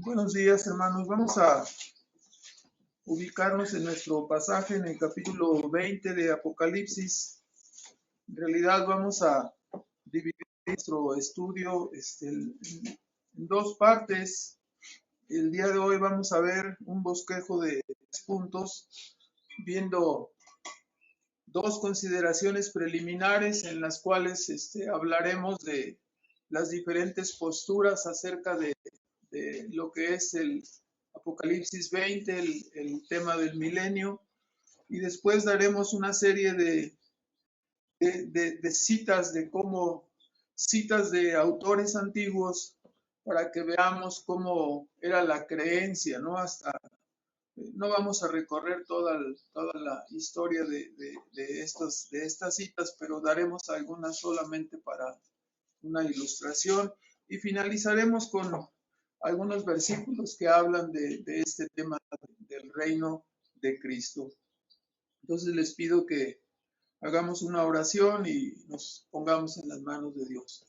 Buenos días, hermanos. Vamos a ubicarnos en nuestro pasaje en el capítulo 20 de Apocalipsis. En realidad vamos a dividir nuestro estudio en dos partes. El día de hoy vamos a ver un bosquejo de 3 puntos, viendo dos consideraciones preliminares en las cuales hablaremos de las diferentes posturas acerca de lo que es el Apocalipsis 20, el tema del milenio, y después daremos una serie de citas citas de autores antiguos para que veamos cómo era la creencia, ¿no? No vamos a recorrer toda la historia de estas citas, pero daremos algunas solamente para una ilustración y finalizaremos con algunos versículos que hablan de este tema del reino de Cristo. Entonces les pido que hagamos una oración y nos pongamos en las manos de Dios.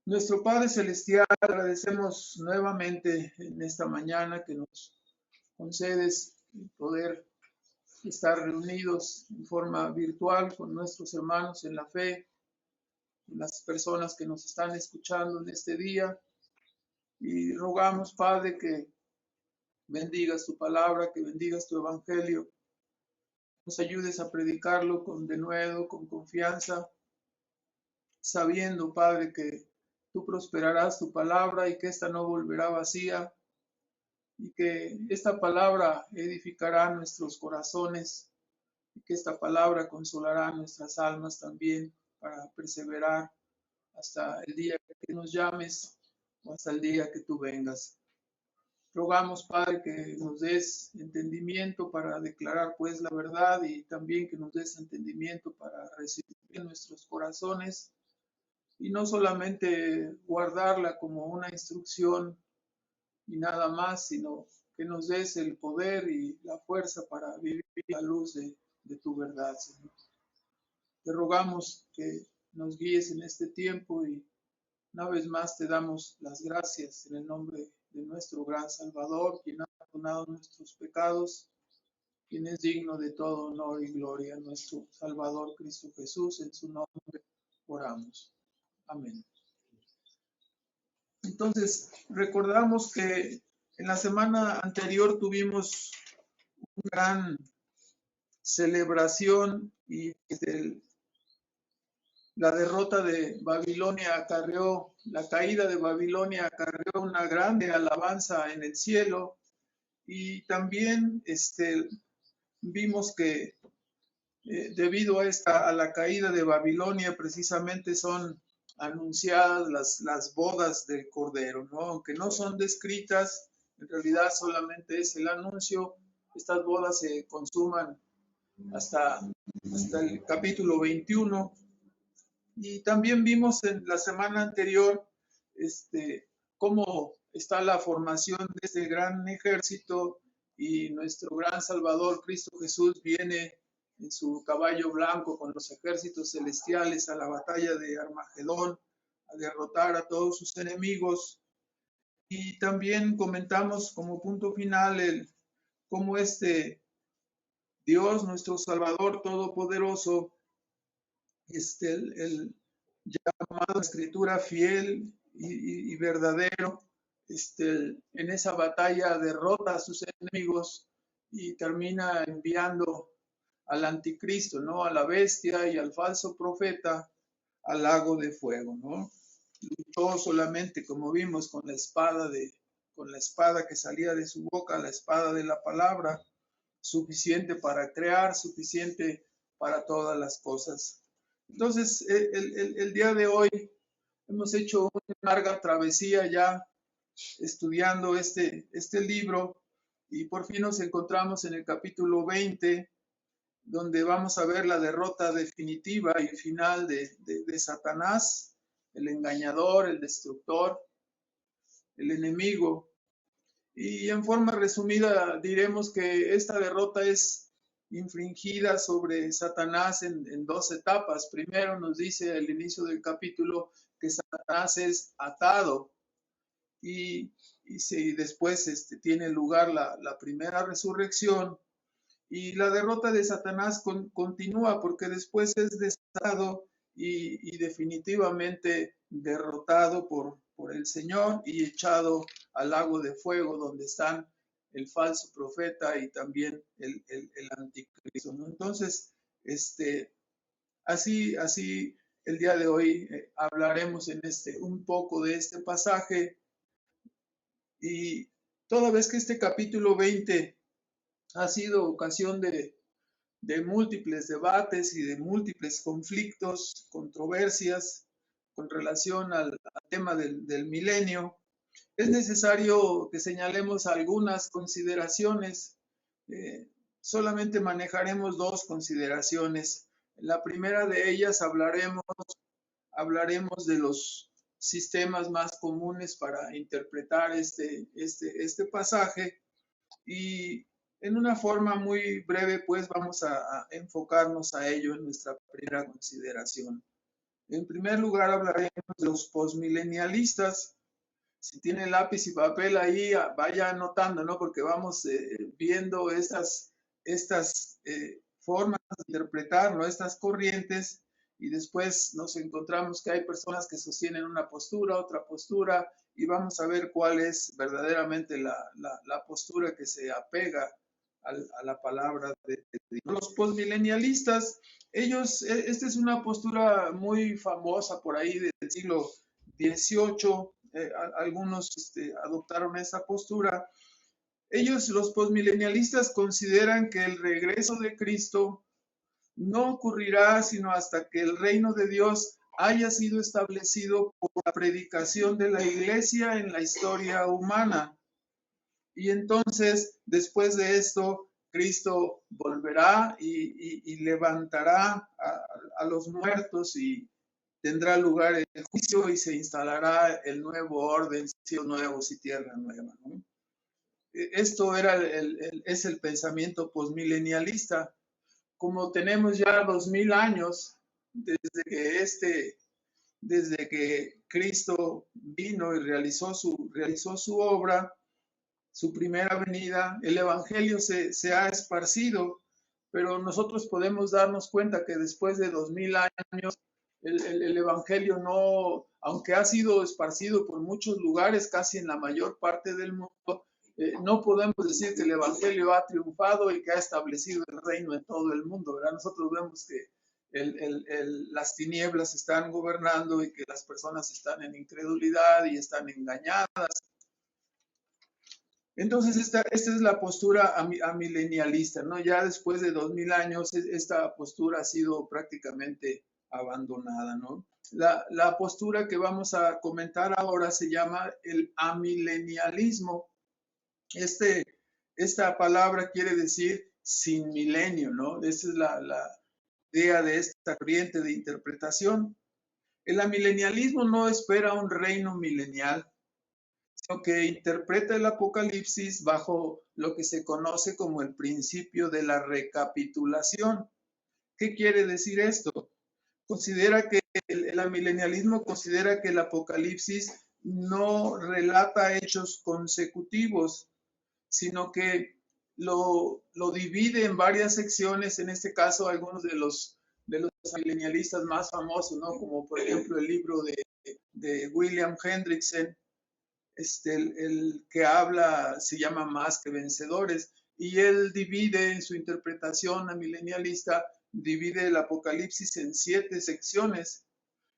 Nuestro Padre Celestial, agradecemos nuevamente en esta mañana que nos concedes poder estar reunidos en forma virtual con nuestros hermanos en la fe, las personas que nos están escuchando en este día. Y rogamos, Padre, que bendigas tu palabra, que bendigas tu evangelio, nos ayudes a predicarlo con denuedo, con confianza, sabiendo, Padre, que tú prosperarás tu palabra y que ésta no volverá vacía, y que esta palabra edificará nuestros corazones, y que esta palabra consolará nuestras almas también para perseverar hasta el día que nos llames o hasta el día que tú vengas. Rogamos, Padre, que nos des entendimiento para declarar pues la verdad y también que nos des entendimiento para recibir en nuestros corazones y no solamente guardarla como una instrucción y nada más, sino que nos des el poder y la fuerza para vivir a la luz de tu verdad, Señor. Te rogamos que nos guíes en este tiempo y una vez más te damos las gracias en el nombre de nuestro gran Salvador, quien ha perdonado nuestros pecados, quien es digno de todo honor y gloria, nuestro Salvador Cristo Jesús, en su nombre oramos. Amén. Entonces, recordamos que en la semana anterior tuvimos una gran celebración y la derrota de Babilonia acarreó, la caída de Babilonia acarreó una grande alabanza en el cielo y también vimos que debido a la caída de Babilonia precisamente son anunciadas las bodas del Cordero, ¿no? Aunque no son descritas, en realidad solamente es el anuncio. Estas bodas se consuman hasta el capítulo 21. Y también vimos en la semana anterior cómo está la formación de este gran ejército y nuestro gran Salvador Cristo Jesús viene en su caballo blanco con los ejércitos celestiales a la batalla de Armagedón, a derrotar a todos sus enemigos. Y también comentamos como punto final cómo Dios, nuestro Salvador Todopoderoso, el llamado Escritura fiel y verdadero, en esa batalla derrota a sus enemigos y termina enviando al anticristo, ¿no? A la bestia y al falso profeta al lago de fuego, ¿no? Luchó solamente, como vimos, con la espada que salía de su boca, la espada de la palabra, suficiente para crear, suficiente para todas las cosas. Entonces, el día de hoy hemos hecho una larga travesía ya estudiando este libro y por fin nos encontramos en el capítulo 20, donde vamos a ver la derrota definitiva y final de Satanás, el engañador, el destructor, el enemigo. Y en forma resumida diremos que esta derrota es infringida sobre Satanás en 2 etapas. Primero nos dice al inicio del capítulo que Satanás es atado y después tiene lugar la primera resurrección, y la derrota de Satanás continúa, porque después es desatado y definitivamente derrotado por el Señor y echado al lago de fuego, donde están el falso profeta y también el anticristo, ¿no? Entonces, así el día de hoy hablaremos un poco de este pasaje, y toda vez que este capítulo 20 ha sido ocasión de múltiples debates y de múltiples conflictos, controversias con relación al tema del milenio, es necesario que señalemos algunas consideraciones. Solamente manejaremos dos consideraciones. La primera de ellas hablaremos de los sistemas más comunes para interpretar este pasaje, y en una forma muy breve, pues vamos a enfocarnos a ello en nuestra primera consideración. En primer lugar, hablaremos de los postmilenialistas. Si tiene lápiz y papel ahí, vaya anotando, ¿no? Porque vamos viendo estas formas de interpretar, ¿no? Estas corrientes, y después nos encontramos que hay personas que sostienen una postura, otra postura, y vamos a ver cuál es verdaderamente la postura que se apega a la palabra de Dios. Los postmilenialistas, esta es una postura muy famosa por ahí del siglo XVIII. Algunos adoptaron esa postura. Los postmilenialistas, consideran que el regreso de Cristo no ocurrirá sino hasta que el reino de Dios haya sido establecido por la predicación de la iglesia en la historia humana. Y entonces, después de esto, Cristo volverá y levantará a los muertos, y tendrá lugar el juicio, y se instalará el nuevo orden, cielos nuevos y tierra nueva, ¿no? Esto es el pensamiento postmilenialista. Como tenemos ya 2000 años desde que Cristo vino y realizó su obra, su primera venida, el Evangelio se ha esparcido, pero nosotros podemos darnos cuenta que después de 2000 años, el Evangelio no, aunque ha sido esparcido por muchos lugares, casi en la mayor parte del mundo, no podemos decir que el Evangelio ha triunfado y que ha establecido el reino en todo el mundo, ¿verdad? Nosotros vemos que las tinieblas están gobernando y que las personas están en incredulidad y están engañadas. Entonces, esta es la postura amilenialista, ¿no? Ya después de 2000 años, esta postura ha sido prácticamente abandonada, ¿no? La postura que vamos a comentar ahora se llama el amilenialismo. Esta palabra quiere decir sin milenio, ¿no? Esa es la idea de esta corriente de interpretación. El amilenialismo no espera un reino milenial, sino que interpreta el Apocalipsis bajo lo que se conoce como el principio de la recapitulación. ¿Qué quiere decir esto? Considera que el amilenialismo considera que el Apocalipsis no relata hechos consecutivos, sino que lo divide en varias secciones. En este caso, algunos de los milenialistas más famosos, ¿no? Como por ejemplo el libro de William Hendrickson, el que habla, se llama Más que Vencedores, y él divide en su interpretación amilenialista, divide el Apocalipsis en 7 secciones,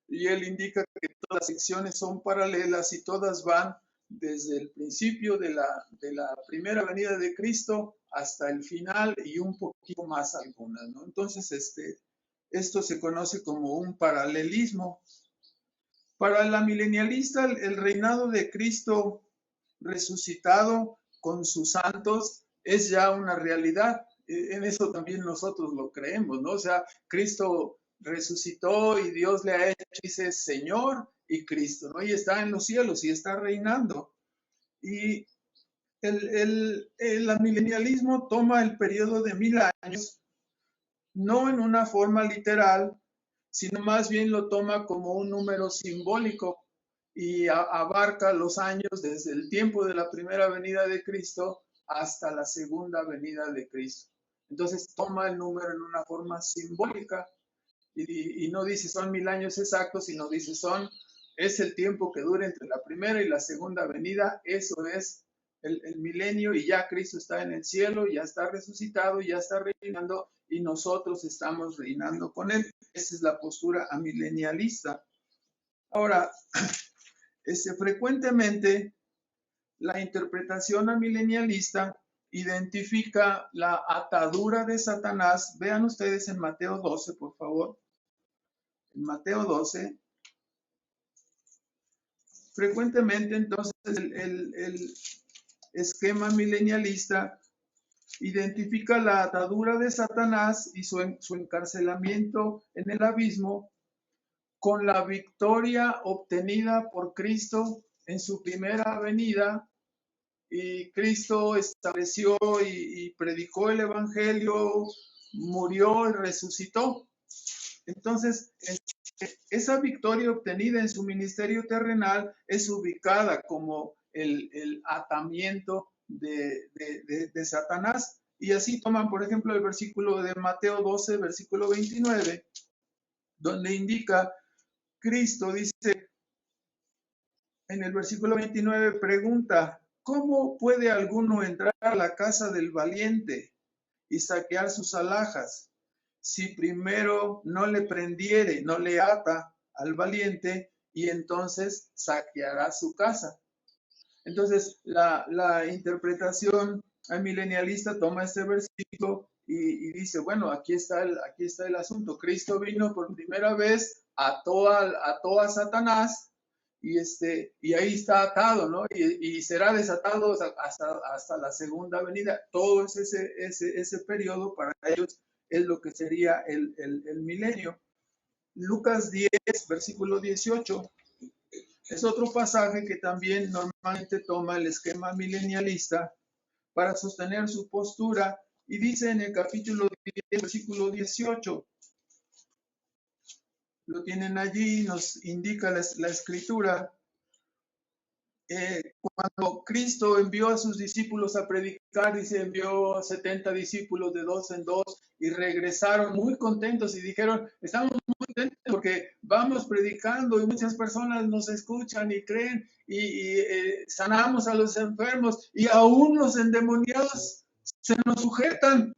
y él indica que todas las secciones son paralelas y todas van desde el principio de la primera venida de Cristo hasta el final, y un poquito más algunas, ¿no? Entonces, esto se conoce como un paralelismo. Para la milenialista, el reinado de Cristo resucitado con sus santos es ya una realidad. En eso también nosotros lo creemos, ¿no? O sea, Cristo resucitó y Dios le ha hecho, dice, Señor y Cristo, ¿no? Y está en los cielos y está reinando. Y el milenialismo toma el periodo de 1000 años, no en una forma literal, sino más bien lo toma como un número simbólico. y abarca los años desde el tiempo de la primera venida de Cristo hasta la segunda venida de Cristo. Entonces toma el número en una forma simbólica y no dice son 1000 años exactos, sino dice es el tiempo que dura entre la primera y la segunda venida, eso es el milenio, y ya Cristo está en el cielo, ya está resucitado, ya está reinando y nosotros estamos reinando con él. Esa es la postura amilenialista. Ahora, frecuentemente la interpretación amilenialista identifica la atadura de Satanás. Vean ustedes en Mateo 12, por favor. En Mateo 12, frecuentemente entonces el esquema milenialista identifica la atadura de Satanás y su encarcelamiento en el abismo con la victoria obtenida por Cristo en su primera venida. Y Cristo estableció y predicó el Evangelio, murió y resucitó. Entonces, esa victoria obtenida en su ministerio terrenal es ubicada como el atamiento de Satanás. Y así toman, por ejemplo, el versículo de Mateo 12, versículo 29, donde indica, Cristo dice, en el versículo 29 pregunta, ¿cómo puede alguno entrar a la casa del valiente y saquear sus alhajas si primero no le prendiere, no le ata al valiente y entonces saqueará su casa? Entonces, la interpretación milenialista toma este versículo y dice, bueno, aquí está el asunto. Cristo vino por primera vez, ató a Satanás y ahí está atado, ¿no? Y será desatado hasta la segunda venida. Todo es ese periodo para ellos es lo que sería el milenio. Lucas 10, versículo 18. Es otro pasaje que también normalmente toma el esquema milenialista para sostener su postura y dice en el capítulo 10, versículo 18, lo tienen allí, nos indica la escritura, cuando Cristo envió a sus discípulos a predicar, dice, envió 70 discípulos de dos en dos y regresaron muy contentos y dijeron, estamos muy contentos porque vamos predicando y muchas personas nos escuchan y creen y sanamos a los enfermos y aún los endemoniados se nos sujetan.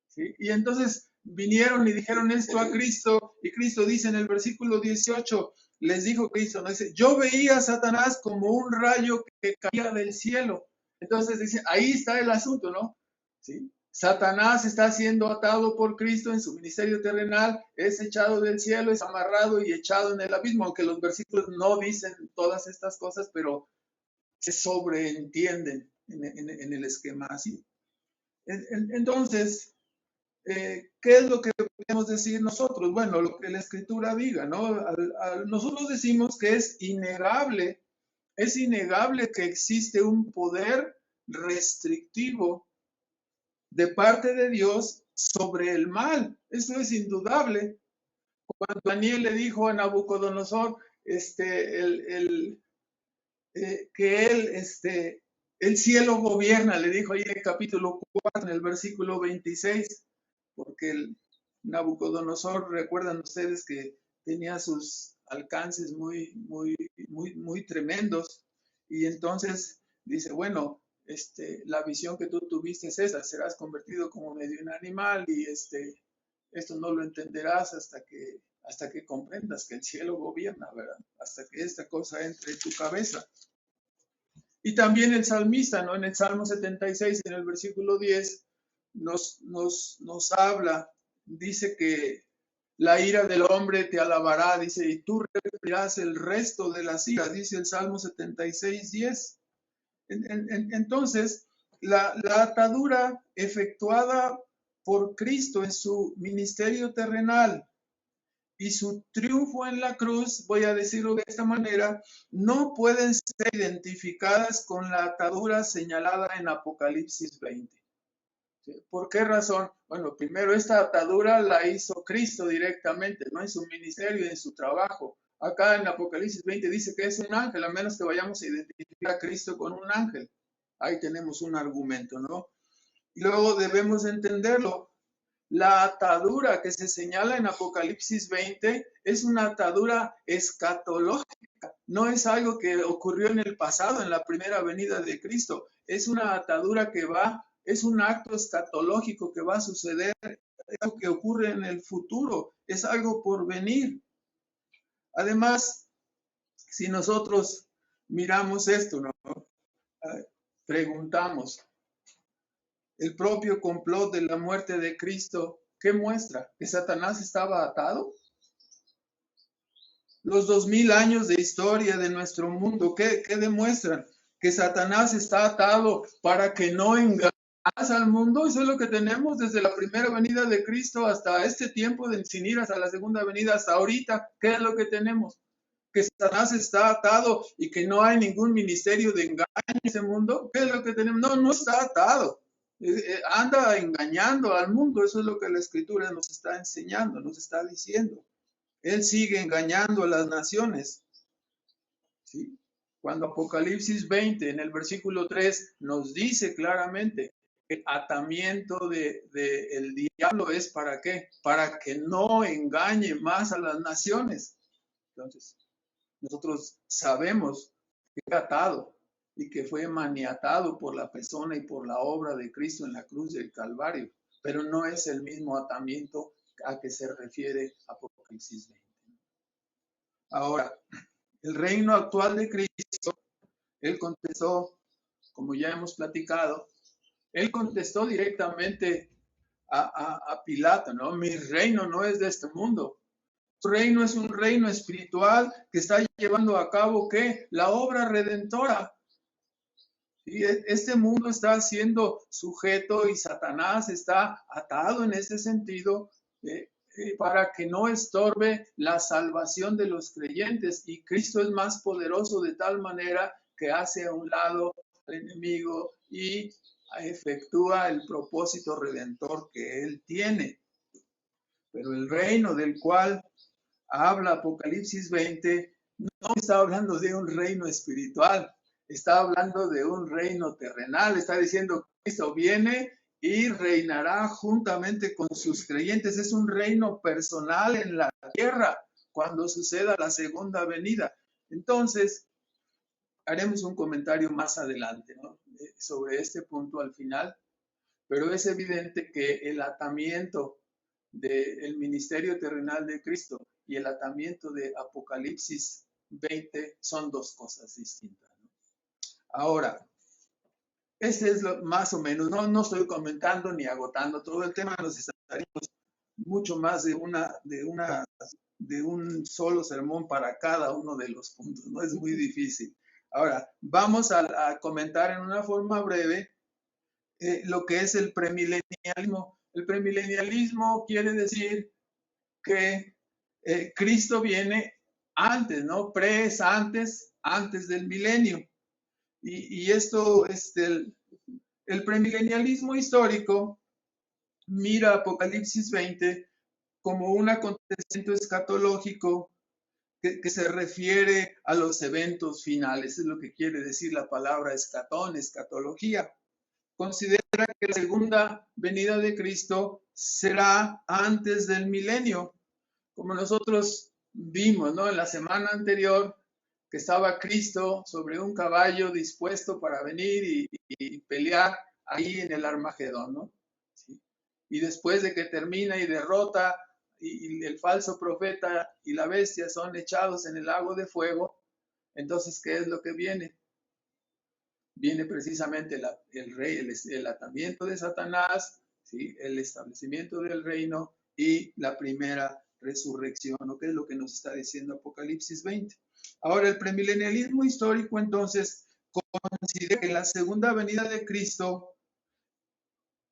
¿Sí? Y entonces vinieron y dijeron esto a Cristo y Cristo dice en el versículo 18, les dijo Cristo, ¿no? Dice, yo veía a Satanás como un rayo que caía del cielo. Entonces dice, ahí está el asunto, ¿no? ¿Sí? Satanás está siendo atado por Cristo en su ministerio terrenal, es echado del cielo, es amarrado y echado en el abismo, aunque los versículos no dicen todas estas cosas, pero se sobreentienden en el esquema así. Entonces, ¿qué es lo que podemos decir nosotros? Bueno, lo que la escritura diga, ¿no? Nosotros decimos que es innegable que existe un poder restrictivo de parte de Dios sobre el mal. Eso es indudable. Cuando Daniel le dijo a Nabucodonosor que el cielo gobierna, le dijo ahí en el capítulo 4, en el versículo 26, porque el Nabucodonosor, recuerdan ustedes que tenía sus alcances muy tremendos, y entonces dice, bueno, la visión que tú tuviste es esa, serás convertido como medio un animal, y esto no lo entenderás hasta que comprendas que el cielo gobierna, ¿verdad? Hasta que esta cosa entre en tu cabeza. Y también el salmista, ¿no? En el Salmo 76, en el versículo 10, nos habla, dice que la ira del hombre te alabará, dice, y tú reprimirás el resto de las iras, dice el Salmo 76, 10. Entonces, la atadura efectuada por Cristo en su ministerio terrenal y su triunfo en la cruz, voy a decirlo de esta manera, no pueden ser identificadas con la atadura señalada en Apocalipsis 20. ¿Por qué razón? Bueno, primero esta atadura la hizo Cristo directamente, no en su ministerio y en su trabajo. Acá en Apocalipsis 20 dice que es un ángel, a menos que vayamos a identificar a Cristo con un ángel. Ahí tenemos un argumento, ¿no? Y luego debemos entenderlo. La atadura que se señala en Apocalipsis 20 es una atadura escatológica, no es algo que ocurrió en el pasado, en la primera venida de Cristo, es una atadura que es un acto escatológico que va a suceder, es algo que ocurre en el futuro, es algo por venir. Además, si nosotros miramos esto, ¿no? Preguntamos, el propio complot de la muerte de Cristo, ¿qué muestra? ¿Que Satanás estaba atado? Los 2000 años de historia de nuestro mundo, ¿qué demuestran? Que Satanás está atado para que no engañe al mundo. Eso es lo que tenemos desde la primera venida de Cristo hasta este tiempo, sin ir hasta la segunda venida, hasta ahorita. ¿Qué es lo que tenemos? Que Satanás está atado y que no hay ningún ministerio de engaño en ese mundo. ¿Qué es lo que tenemos? No, no está atado. Anda engañando al mundo. Eso es lo que la Escritura nos está enseñando, nos está diciendo. Él sigue engañando a las naciones. ¿Sí? Cuando Apocalipsis 20, en el versículo 3, nos dice claramente que el atamiento del diablo es ¿para qué? Para que no engañe más a las naciones. Entonces, nosotros sabemos que fue atado y que fue maniatado por la persona y por la obra de Cristo en la cruz del Calvario, pero no es el mismo atamiento a que se refiere Apocalipsis 20. Ahora, el reino actual de Cristo, él contestó, como ya hemos platicado, él contestó directamente a Pilato, ¿no? Mi reino no es de este mundo. Su reino es un reino espiritual que está llevando a cabo, ¿qué? La obra redentora. Y este mundo está siendo sujeto y Satanás está atado en ese sentido para que no estorbe la salvación de los creyentes. Y Cristo es más poderoso de tal manera que hace a un lado al enemigo y efectúa el propósito redentor que él tiene. Pero el reino del cual habla Apocalipsis 20 no está hablando de un reino espiritual, está hablando de un reino terrenal, está diciendo que Cristo viene y reinará juntamente con sus creyentes. Es un reino personal en la tierra cuando suceda la segunda venida. Entonces, haremos un comentario más adelante, ¿no? Sobre este punto al final, pero es evidente que el atamiento del ministerio terrenal de Cristo y el atamiento de Apocalipsis 20 son dos cosas distintas, ¿no? Ahora, este es lo más o menos, no estoy comentando ni agotando todo el tema, nos estaríamos mucho más de un solo sermón para cada uno de los puntos, ¿no? Es muy difícil. Ahora, vamos a comentar en una forma breve lo que es el premilenialismo. El premilenialismo quiere decir que Cristo viene antes, ¿no? Es antes del milenio. Y esto, el premilenialismo histórico mira Apocalipsis 20 como un acontecimiento escatológico que se refiere a los eventos finales. Es lo que quiere decir la palabra escatón, escatología. Considera que la segunda venida de Cristo será antes del milenio, como nosotros vimos, ¿no? En la semana anterior, que estaba Cristo sobre un caballo dispuesto para venir y pelear ahí en el Armagedón, ¿no? ¿Sí? Y después de que termina y derrota y el falso profeta y la bestia son echados en el lago de fuego, entonces, ¿qué es lo que viene? Viene precisamente el atamiento de Satanás, ¿sí? El establecimiento del reino y la primera resurrección, ¿no? Que es lo que nos está diciendo Apocalipsis 20. Ahora, el premilenialismo histórico, entonces, considera que la segunda venida de Cristo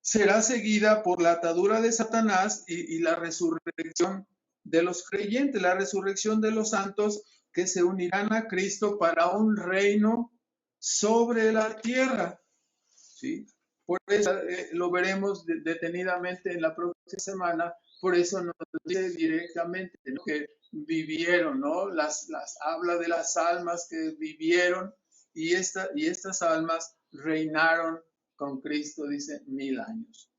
será seguida por la atadura de Satanás y la resurrección de los creyentes, la resurrección de los santos que se unirán a Cristo para un reino sobre la tierra. ¿Sí? Por eso lo veremos detenidamente en la próxima semana, Por eso nos dice directamente, ¿no?, que vivieron, ¿no? Habla de las almas que vivieron y estas almas reinaron con Cristo, dice, 1000 años.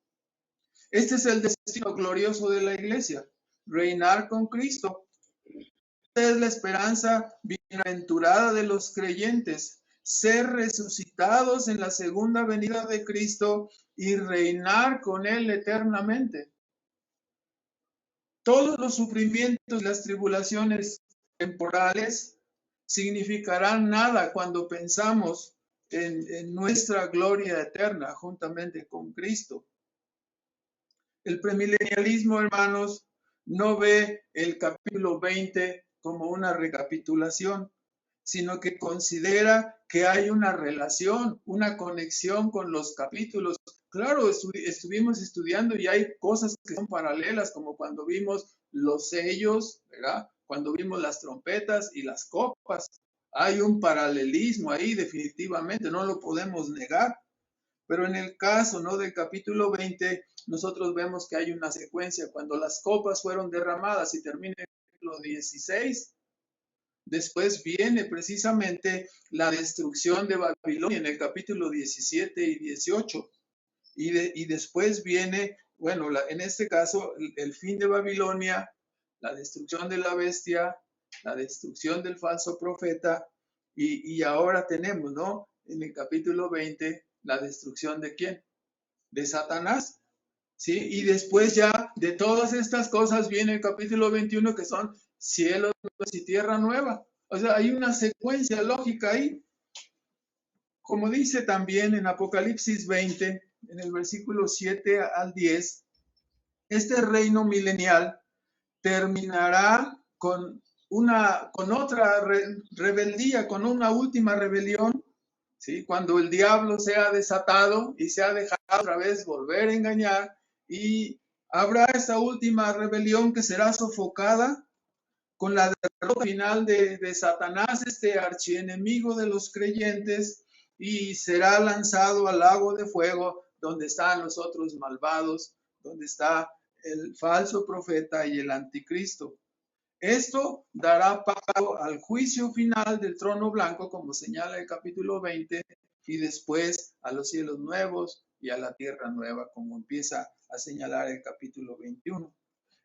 Este es el destino glorioso de la iglesia, reinar con Cristo. Esta es la esperanza bienaventurada de los creyentes, ser resucitados en la segunda venida de Cristo y reinar con Él eternamente. Todos los sufrimientos y las tribulaciones temporales significarán nada cuando pensamos en nuestra gloria eterna juntamente con Cristo. El premilenialismo, hermanos, no ve el capítulo 20 como una recapitulación, sino que considera que hay una relación, una conexión con los capítulos. Claro, estuvimos estudiando y hay cosas que son paralelas, como cuando vimos los sellos, ¿verdad? Cuando vimos las trompetas y las copas. Hay un paralelismo ahí, definitivamente, no lo podemos negar. Pero en el caso, ¿no?, del capítulo 20, nosotros vemos que hay una secuencia. Cuando las copas fueron derramadas y termina el capítulo 16, después viene precisamente la destrucción de Babilonia en el capítulo 17 y 18. Y después viene, bueno, en este caso, el fin de Babilonia, la destrucción de la bestia, la destrucción del falso profeta, y ahora tenemos, ¿no?, en el capítulo 20, la destrucción ¿de quién? De Satanás, ¿sí? Y después ya de todas estas cosas viene el capítulo 21, que son cielos y tierra nueva. O sea, hay una secuencia lógica ahí. Como dice también en Apocalipsis 20, en el versículo 7 al 10, este reino milenial terminará con otra rebeldía, con una última rebelión, ¿sí? Cuando el diablo sea desatado y sea dejado otra vez volver a engañar, y habrá esta última rebelión que será sofocada con la derrota final de Satanás, este archienemigo de los creyentes, y será lanzado al lago de fuego, donde están los otros malvados, donde está el falso profeta y el anticristo. Esto dará paso al juicio final del trono blanco, como señala el capítulo 20, y después a los cielos nuevos y a la tierra nueva, como empieza a señalar el capítulo 21.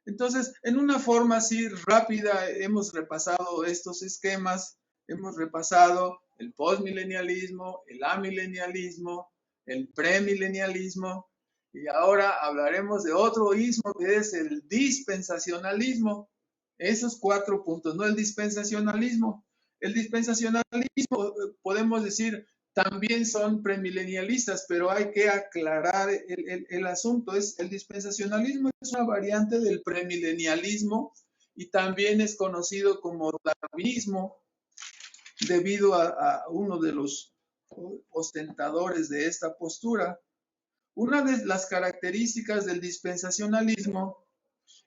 Entonces, en una forma así rápida, hemos repasado estos esquemas, hemos repasado el postmilenialismo, el amilenialismo, el premilenialismo, y ahora hablaremos de otro ismo que es el dispensacionalismo. Esos 4 puntos, no el dispensacionalismo. El dispensacionalismo, podemos decir, también son premilenialistas, pero hay que aclarar el asunto. El dispensacionalismo es una variante del premilenialismo y también es conocido como darwinismo debido a uno de los ostentadores de esta postura. Una de las características del dispensacionalismo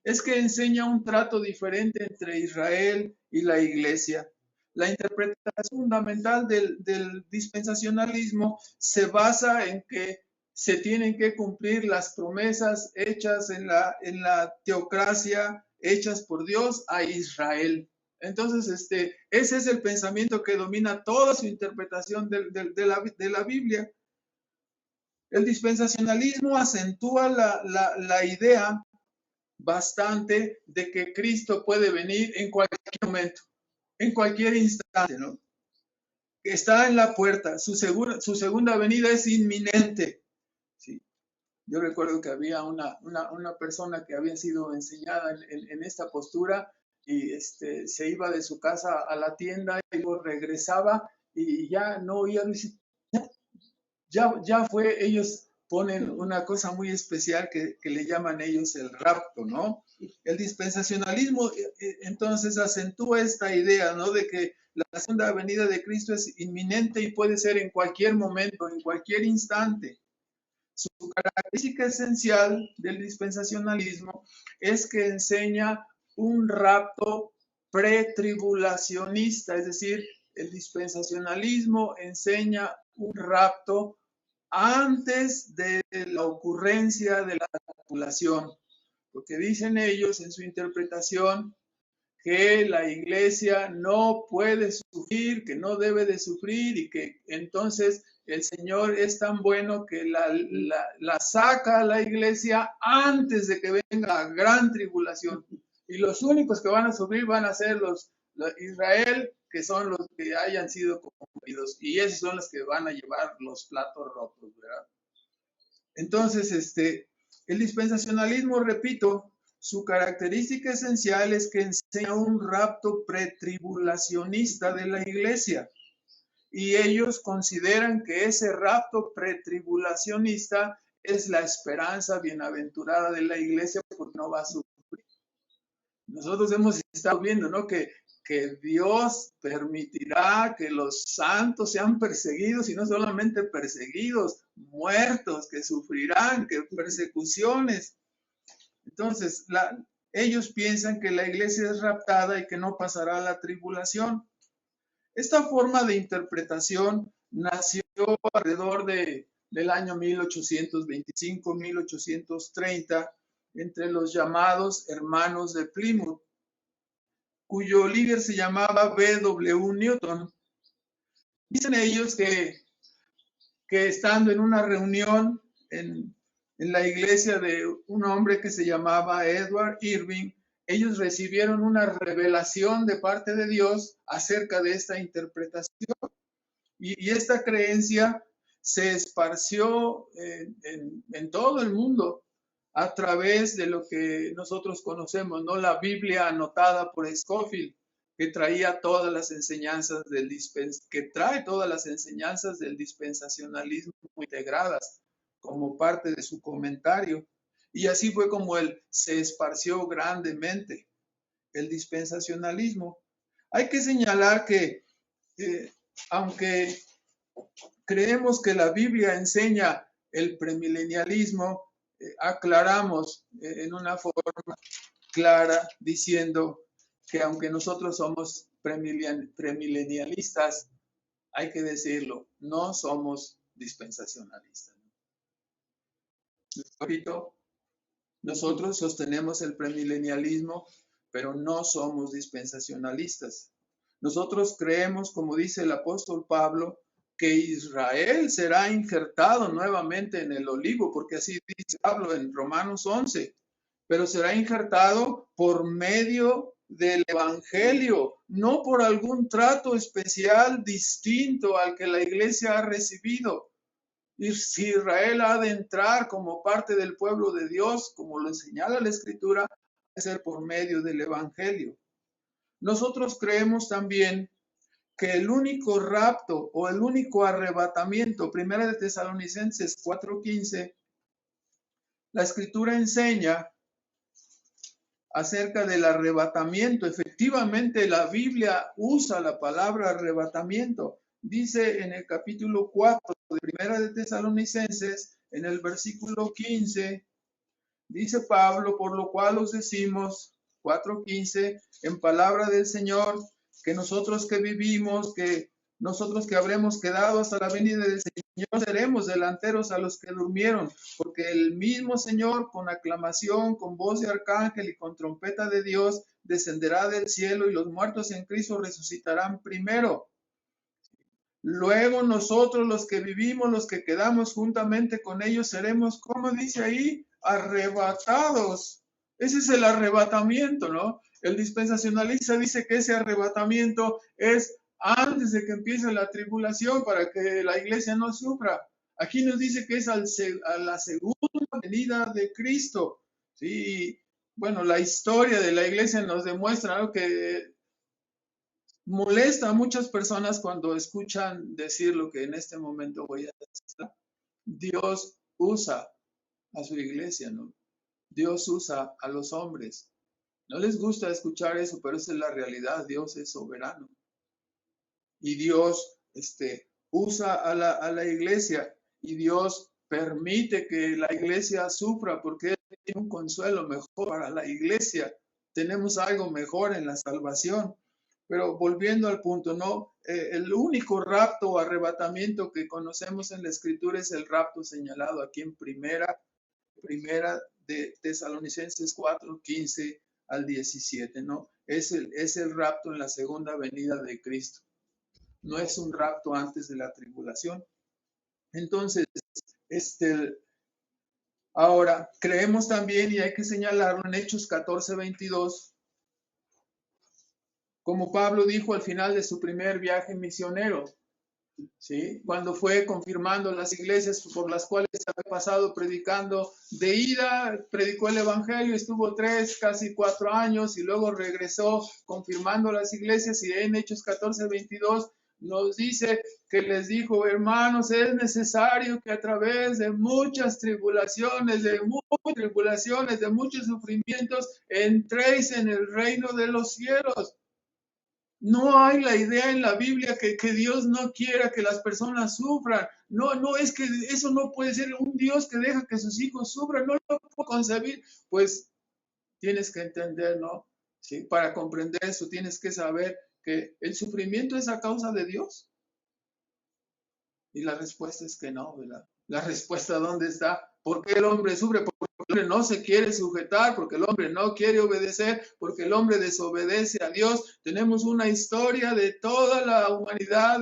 es que enseña un trato diferente entre Israel y la iglesia. La interpretación fundamental del dispensacionalismo se basa en que se tienen que cumplir las promesas hechas en la teocracia, hechas por Dios a Israel. Entonces, ese es el pensamiento que domina toda su interpretación de la Biblia. El dispensacionalismo acentúa la idea bastante de que Cristo puede venir en cualquier momento, en cualquier instante, ¿no? Está en la puerta, su segunda venida es inminente, ¿sí? Yo recuerdo que había una persona que había sido enseñada en esta postura y se iba de su casa a la tienda y luego regresaba y ya no oía, ya fue. Ellos ponen una cosa muy especial que le llaman ellos el rapto, ¿no? El dispensacionalismo entonces acentúa esta idea, ¿no?, de que la segunda venida de Cristo es inminente y puede ser en cualquier momento, en cualquier instante. Su característica esencial del dispensacionalismo es que enseña un rapto pretribulacionista, es decir, el dispensacionalismo enseña un rapto antes de la ocurrencia de la tribulación. porque dicen ellos en su interpretación que la iglesia no puede sufrir, que no debe de sufrir y que entonces el Señor es tan bueno que la saca a la iglesia antes de que venga la gran tribulación. Y los únicos que van a sufrir van a ser los Israel, que son los que hayan sido conmovidos, y esos son los que van a llevar los platos rotos, ¿verdad? Entonces, el dispensacionalismo, repito, su característica esencial es que enseña un rapto pretribulacionista de la iglesia. Y ellos consideran que ese rapto pretribulacionista es la esperanza bienaventurada de la iglesia porque no va a sufrir. Nosotros hemos estado viendo, ¿no?, que Dios permitirá que los santos sean perseguidos, y no solamente perseguidos, muertos, que sufrirán, que persecuciones. Entonces, ellos piensan que la iglesia es raptada y que no pasará la tribulación. Esta forma de interpretación nació alrededor del año 1825-1830 entre los llamados hermanos de Plymouth, cuyo líder se llamaba B.W. Newton. Dicen ellos que estando en una reunión en la iglesia de un hombre que se llamaba Edward Irving, ellos recibieron una revelación de parte de Dios acerca de esta interpretación. Y esta creencia se esparció en todo el mundo a través de lo que nosotros conocemos, ¿no?, la Biblia anotada por Scofield, que traía todas las enseñanzas que trae todas las enseñanzas del dispensacionalismo integradas como parte de su comentario. Y así fue como se esparció grandemente el dispensacionalismo. Hay que señalar que aunque creemos que la Biblia enseña el premilenialismo, aclaramos en una forma clara diciendo que aunque nosotros somos premilenialistas, hay que decirlo, no somos dispensacionalistas. Repito, nosotros sostenemos el premilenialismo, pero no somos dispensacionalistas. Nosotros creemos, como dice el apóstol Pablo, que Israel será injertado nuevamente en el olivo, porque así dice Pablo en Romanos 11, pero será injertado por medio del evangelio, no por algún trato especial distinto al que la iglesia ha recibido. Y si Israel ha de entrar como parte del pueblo de Dios, como lo señala la Escritura, debe ser por medio del evangelio. Nosotros creemos también que el único rapto o el único arrebatamiento, Primera de Tesalonicenses 4:15, la Escritura enseña acerca del arrebatamiento. Efectivamente, la Biblia usa la palabra arrebatamiento. Dice en el capítulo 4 de Primera de Tesalonicenses, en el versículo 15, dice Pablo, por lo cual os decimos, 4:15, en palabra del Señor, que nosotros que vivimos, que nosotros que habremos quedado hasta la venida del Señor, seremos delanteros a los que durmieron, porque el mismo Señor, con aclamación, con voz de arcángel y con trompeta de Dios, descenderá del cielo, y los muertos en Cristo resucitarán primero. Luego nosotros, los que vivimos, los que quedamos juntamente con ellos, seremos, ¿cómo dice ahí?, arrebatados. Ese es el arrebatamiento, ¿no? El dispensacionalista dice que ese arrebatamiento es antes de que empiece la tribulación para que la iglesia no sufra. Aquí nos dice que es a la segunda venida de Cristo. Sí, bueno, la historia de la iglesia nos demuestra, ¿no?, que molesta a muchas personas cuando escuchan decir lo que en este momento voy a decir. Dios usa a su iglesia, ¿no? Dios usa a los hombres. No les gusta escuchar eso, pero esa es la realidad. Dios es soberano. Y Dios usa a la iglesia, y Dios permite que la iglesia sufra porque Él tiene un consuelo mejor para la iglesia. Tenemos algo mejor en la salvación. Pero volviendo al punto, ¿no? El único rapto o arrebatamiento que conocemos en la Escritura es el rapto señalado aquí en primera de Tesalonicenses 4, 15 al 17, ¿no? Es el rapto en la segunda venida de Cristo. No es un rapto antes de la tribulación. Entonces, ahora, creemos también, y hay que señalarlo en Hechos 14, 22, como Pablo dijo al final de su primer viaje misionero, ¿sí? Cuando fue confirmando las iglesias por las cuales había pasado predicando de ida, predicó el evangelio, estuvo 3, casi 4 años y luego regresó confirmando las iglesias, y en Hechos 14, 22 nos dice que les dijo: hermanos, es necesario que a través de muchas tribulaciones, de muchos sufrimientos, entréis en el reino de los cielos. No hay la idea en la Biblia que Dios no quiera que las personas sufran. No, es que eso no puede ser un Dios que deja que sus hijos sufran. No lo puedo concebir. Pues tienes que entender, ¿no? ¿Sí? Para comprender eso tienes que saber que el sufrimiento es a causa de Dios. Y la respuesta es que no, ¿verdad? La respuesta, ¿dónde está? ¿Por qué el hombre sufre? Porque el hombre no se quiere sujetar, porque el hombre no quiere obedecer, porque el hombre desobedece a Dios. Tenemos una historia de toda la humanidad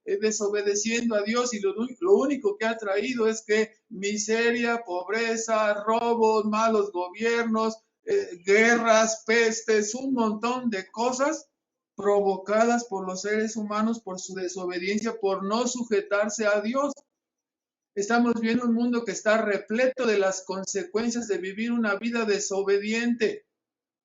desobedeciendo a Dios, y lo único que ha traído es que miseria, pobreza, robos, malos gobiernos, guerras, pestes, un montón de cosas provocadas por los seres humanos por su desobediencia, por no sujetarse a Dios. Estamos viendo un mundo que está repleto de las consecuencias de vivir una vida desobediente,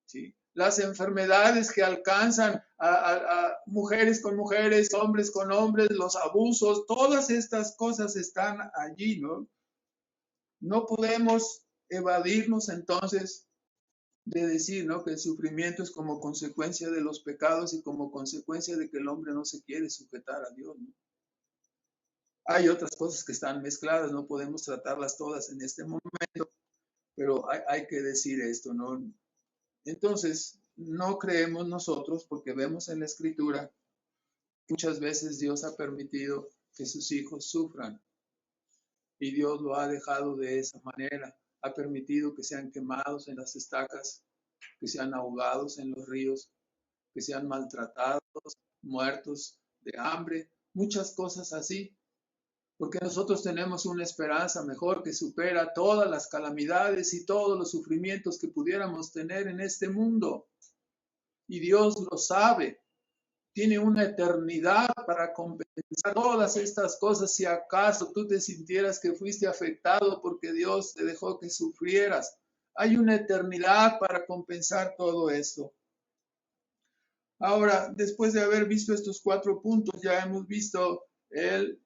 ¿sí? Las enfermedades que alcanzan a mujeres con mujeres, hombres con hombres, los abusos, todas estas cosas están allí, ¿no? No podemos evadirnos entonces de decir, ¿no?, que el sufrimiento es como consecuencia de los pecados y como consecuencia de que el hombre no se quiere sujetar a Dios, ¿no? Hay otras cosas que están mezcladas, no podemos tratarlas todas en este momento, pero hay que decir esto, ¿no? Entonces, no creemos nosotros, porque vemos en la Escritura, muchas veces Dios ha permitido que sus hijos sufran, y Dios lo ha dejado de esa manera. Ha permitido que sean quemados en las estacas, que sean ahogados en los ríos, que sean maltratados, muertos de hambre, muchas cosas así, porque nosotros tenemos una esperanza mejor que supera todas las calamidades y todos los sufrimientos que pudiéramos tener en este mundo. Y Dios lo sabe, tiene una eternidad para compensar todas estas cosas. Si acaso tú te sintieras que fuiste afectado porque Dios te dejó que sufrieras, hay una eternidad para compensar todo esto. Ahora, después de haber visto estos 4 puntos, ya hemos visto el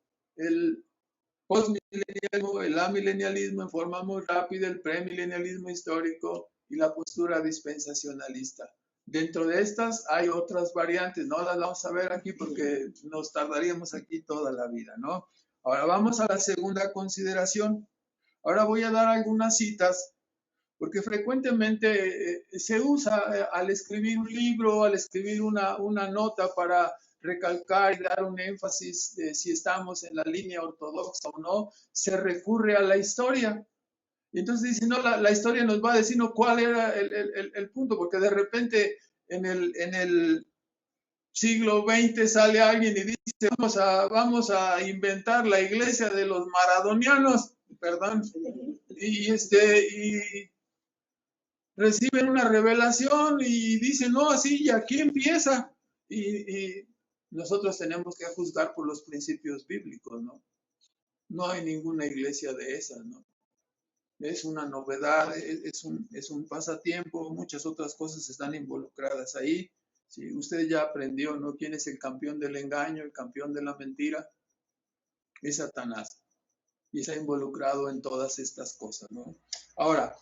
postmilenialismo, el amilenialismo en forma muy rápida, el premilenialismo histórico y la postura dispensacionalista. Dentro de estas hay otras variantes, no las vamos a ver aquí porque nos tardaríamos aquí toda la vida, ¿no? Ahora vamos a la segunda consideración. Ahora voy a dar algunas citas, porque frecuentemente se usa al escribir un libro, al escribir una nota para recalcar y dar un énfasis de si estamos en la línea ortodoxa o no, se recurre a la historia. Y entonces dice, no, la historia nos va a decir, no, cuál era el punto, porque de repente en el siglo XX sale alguien y dice, vamos a inventar la iglesia de los maradonianos, perdón, y reciben una revelación y dicen, no, así, y aquí empieza. Y nosotros tenemos que juzgar por los principios bíblicos, ¿no? No hay ninguna iglesia de esas, ¿no? Es una novedad, es un pasatiempo, muchas otras cosas están involucradas ahí. ¿Sí? Usted ya aprendió, ¿no?, quién es el campeón del engaño, el campeón de la mentira. Es Satanás. Y está involucrado en todas estas cosas, ¿no? Ahora,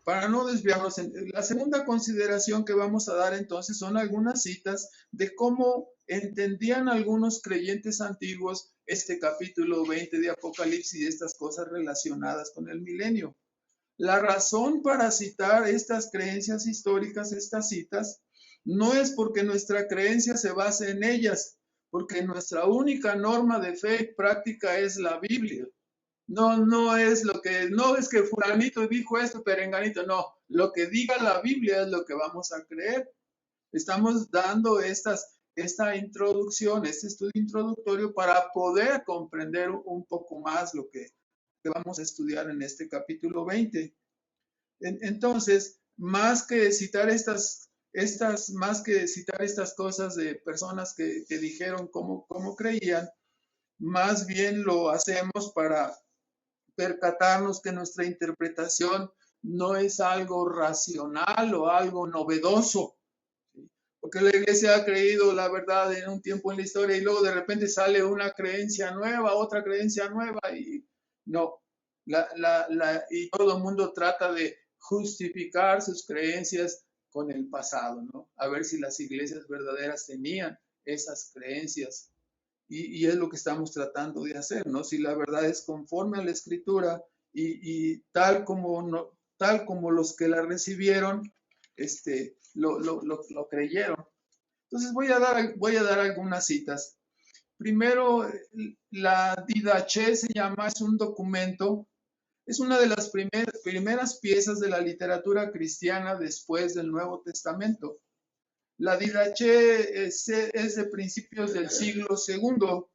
para no desviarnos, la segunda consideración que vamos a dar entonces son algunas citas de cómo entendían algunos creyentes antiguos este capítulo 20 de Apocalipsis y estas cosas relacionadas con el milenio. La razón para citar estas creencias históricas, estas citas, no es porque nuestra creencia se base en ellas, porque nuestra única norma de fe y práctica es la Biblia. No es no es que fulanito dijo esto, perenganito, no. Lo que diga la Biblia es lo que vamos a creer. Estamos dando esta introducción, este estudio introductorio para poder comprender un poco más lo que vamos a estudiar en este capítulo 20. Entonces, más que citar más que citar estas cosas de personas que dijeron cómo creían, más bien lo hacemos para percatarnos que nuestra interpretación no es algo racional o algo novedoso, porque la iglesia ha creído la verdad en un tiempo en la historia y luego de repente sale una creencia nueva, otra creencia nueva y no, y todo el mundo trata de justificar sus creencias con el pasado, ¿no? A ver si las iglesias verdaderas tenían esas creencias. Y es lo que estamos tratando de hacer, ¿no? Si la verdad es conforme a la escritura y tal como los que la recibieron, lo creyeron. Entonces voy a dar algunas citas. Primero, la Didache se llama, es un documento, es una de las primeras piezas de la literatura cristiana después del Nuevo Testamento. La Didache es de principios del siglo II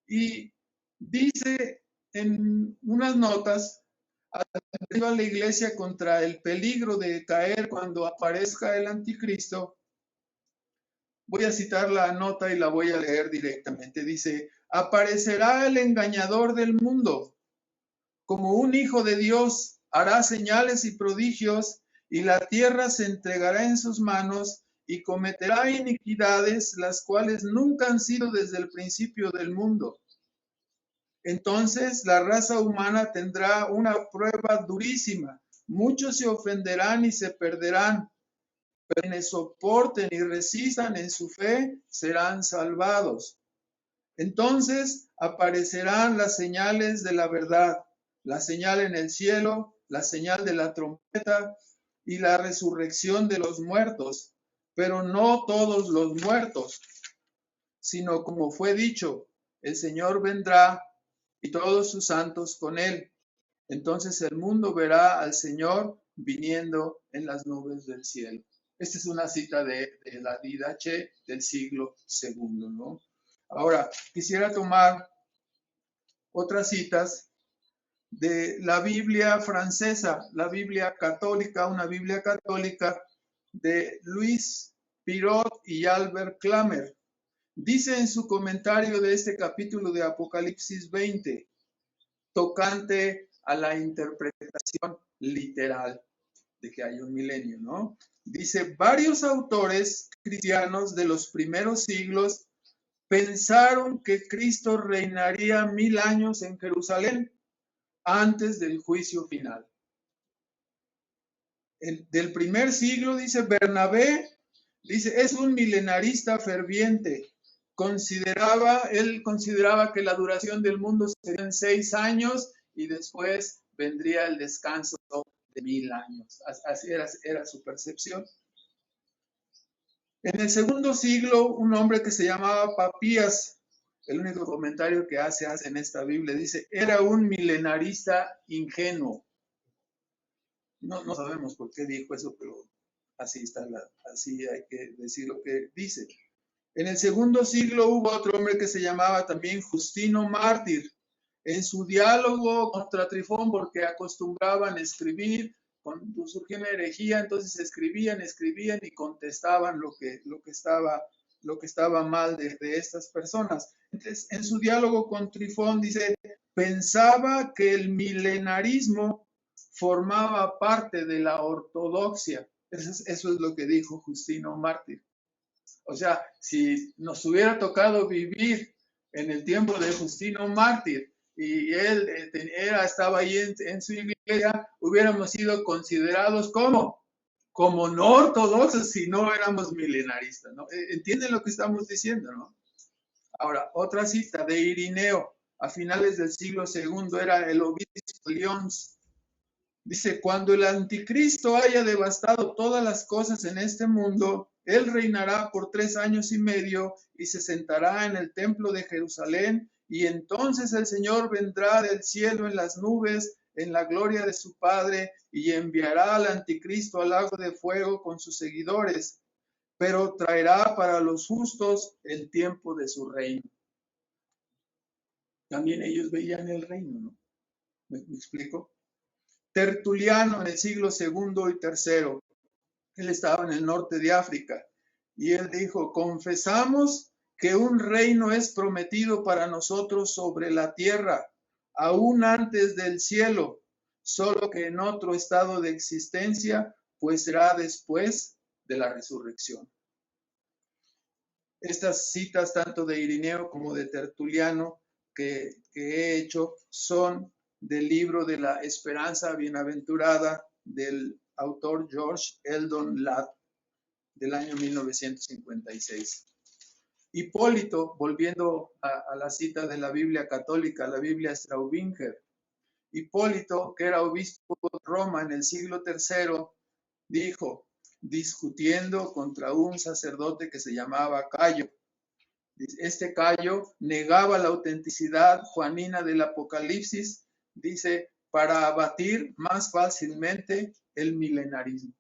y dice en unas notas a la iglesia contra el peligro de caer cuando aparezca el anticristo. Voy a citar la nota y la voy a leer directamente. Dice, aparecerá el engañador del mundo, como un hijo de Dios, hará señales y prodigios, y la tierra se entregará en sus manos, y cometerá iniquidades, las cuales nunca han sido desde el principio del mundo. Entonces la raza humana tendrá una prueba durísima. Muchos se ofenderán y se perderán, pero quienes soporten y resistan en su fe serán salvados. Entonces aparecerán las señales de la verdad, la señal en el cielo, la señal de la trompeta y la resurrección de los muertos, pero no todos los muertos, sino como fue dicho, el Señor vendrá y todos sus santos con él. Entonces el mundo verá al Señor viniendo en las nubes del cielo. Esta es una cita de la Didache del siglo II, ¿no? Ahora, quisiera tomar otras citas de la Biblia francesa, la Biblia católica, una Biblia católica de Louis Pirot y Albert Clamer. Dice en su comentario de este capítulo de Apocalipsis 20, tocante a la interpretación literal de que hay un milenio, ¿no? Dice, varios autores cristianos de los primeros siglos pensaron que Cristo reinaría 1000 años en Jerusalén antes del juicio final. Del primer siglo, dice Bernabé, dice, es un milenarista ferviente. Él consideraba que la duración del mundo serían 6 años y después vendría el descanso de 1000 años. Así era su percepción. En el segundo siglo, un hombre que se llamaba Papías, el único comentario que hace en esta Biblia, dice, era un milenarista ingenuo. No sabemos por qué dijo eso, pero así hay que decir lo que dice. En el segundo siglo hubo otro hombre que se llamaba también Justino Mártir. En su diálogo contra Trifón, porque acostumbraban a escribir, cuando surgió una herejía, entonces escribían y contestaban lo que estaba mal de estas personas. Entonces, en su diálogo con Trifón dice, pensaba que el milenarismo formaba parte de la ortodoxia. Eso es lo que dijo Justino Mártir. O sea, si nos hubiera tocado vivir en el tiempo de Justino Mártir y él estaba ahí en su iglesia, hubiéramos sido considerados como no ortodoxos si no éramos milenaristas, ¿no? ¿Entienden lo que estamos diciendo, no? Ahora, otra cita de Irineo, a finales del siglo II, era el obispo de Lyons. Dice, cuando el anticristo haya devastado todas las cosas en este mundo, él reinará por 3 años y medio y se sentará en el templo de Jerusalén y entonces el Señor vendrá del cielo en las nubes, en la gloria de su Padre, y enviará al anticristo al lago de fuego con sus seguidores, pero traerá para los justos el tiempo de su reino. También ellos veían el reino, ¿no? ¿Me explico? Tertuliano en el siglo II y III, él estaba en el norte de África, y él dijo: confesamos que un reino es prometido para nosotros sobre la tierra, aún antes del cielo, solo que en otro estado de existencia, pues será después de la resurrección. Estas citas, tanto de Irineo como de Tertuliano, que he hecho, son del libro de la Esperanza Bienaventurada del autor George Eldon Ladd, del año 1956. Hipólito, volviendo a la cita de la Biblia católica, la Biblia Straubinger, Hipólito, que era obispo de Roma en el siglo III, dijo, discutiendo contra un sacerdote que se llamaba Cayo. Este Cayo negaba la autenticidad juanina del Apocalipsis, dice, para abatir más fácilmente el milenarismo.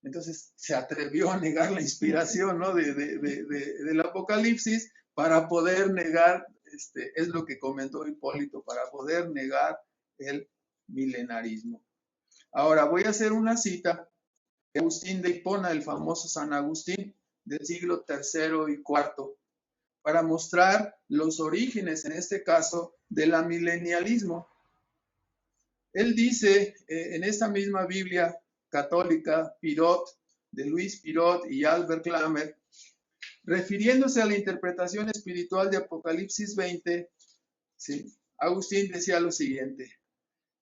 Entonces se atrevió a negar la inspiración, ¿no? del Apocalipsis para poder negar, es lo que comentó Hipólito, para poder negar el milenarismo. Ahora voy a hacer una cita de Agustín de Hipona, el famoso San Agustín del siglo III y IV, para mostrar los orígenes, en este caso, del amilenialismo. Él dice en esta misma Biblia católica, Pirot, de Luis Pirot y Albert Klamer, refiriéndose a la interpretación espiritual de Apocalipsis 20, ¿sí? Agustín decía lo siguiente: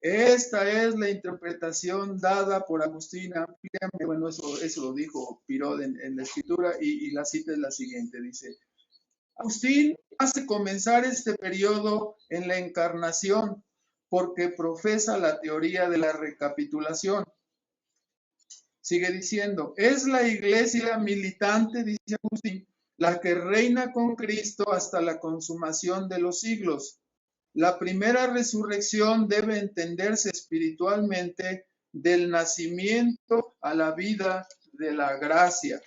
esta es la interpretación dada por Agustín ampliamente. Bueno, eso lo dijo Pirot en la escritura, y la cita es la siguiente, dice: Agustín hace comenzar este periodo en la encarnación porque profesa la teoría de la recapitulación. Sigue diciendo, es la iglesia militante, dice Agustín, la que reina con Cristo hasta la consumación de los siglos. La primera resurrección debe entenderse espiritualmente del nacimiento a la vida de la gracia.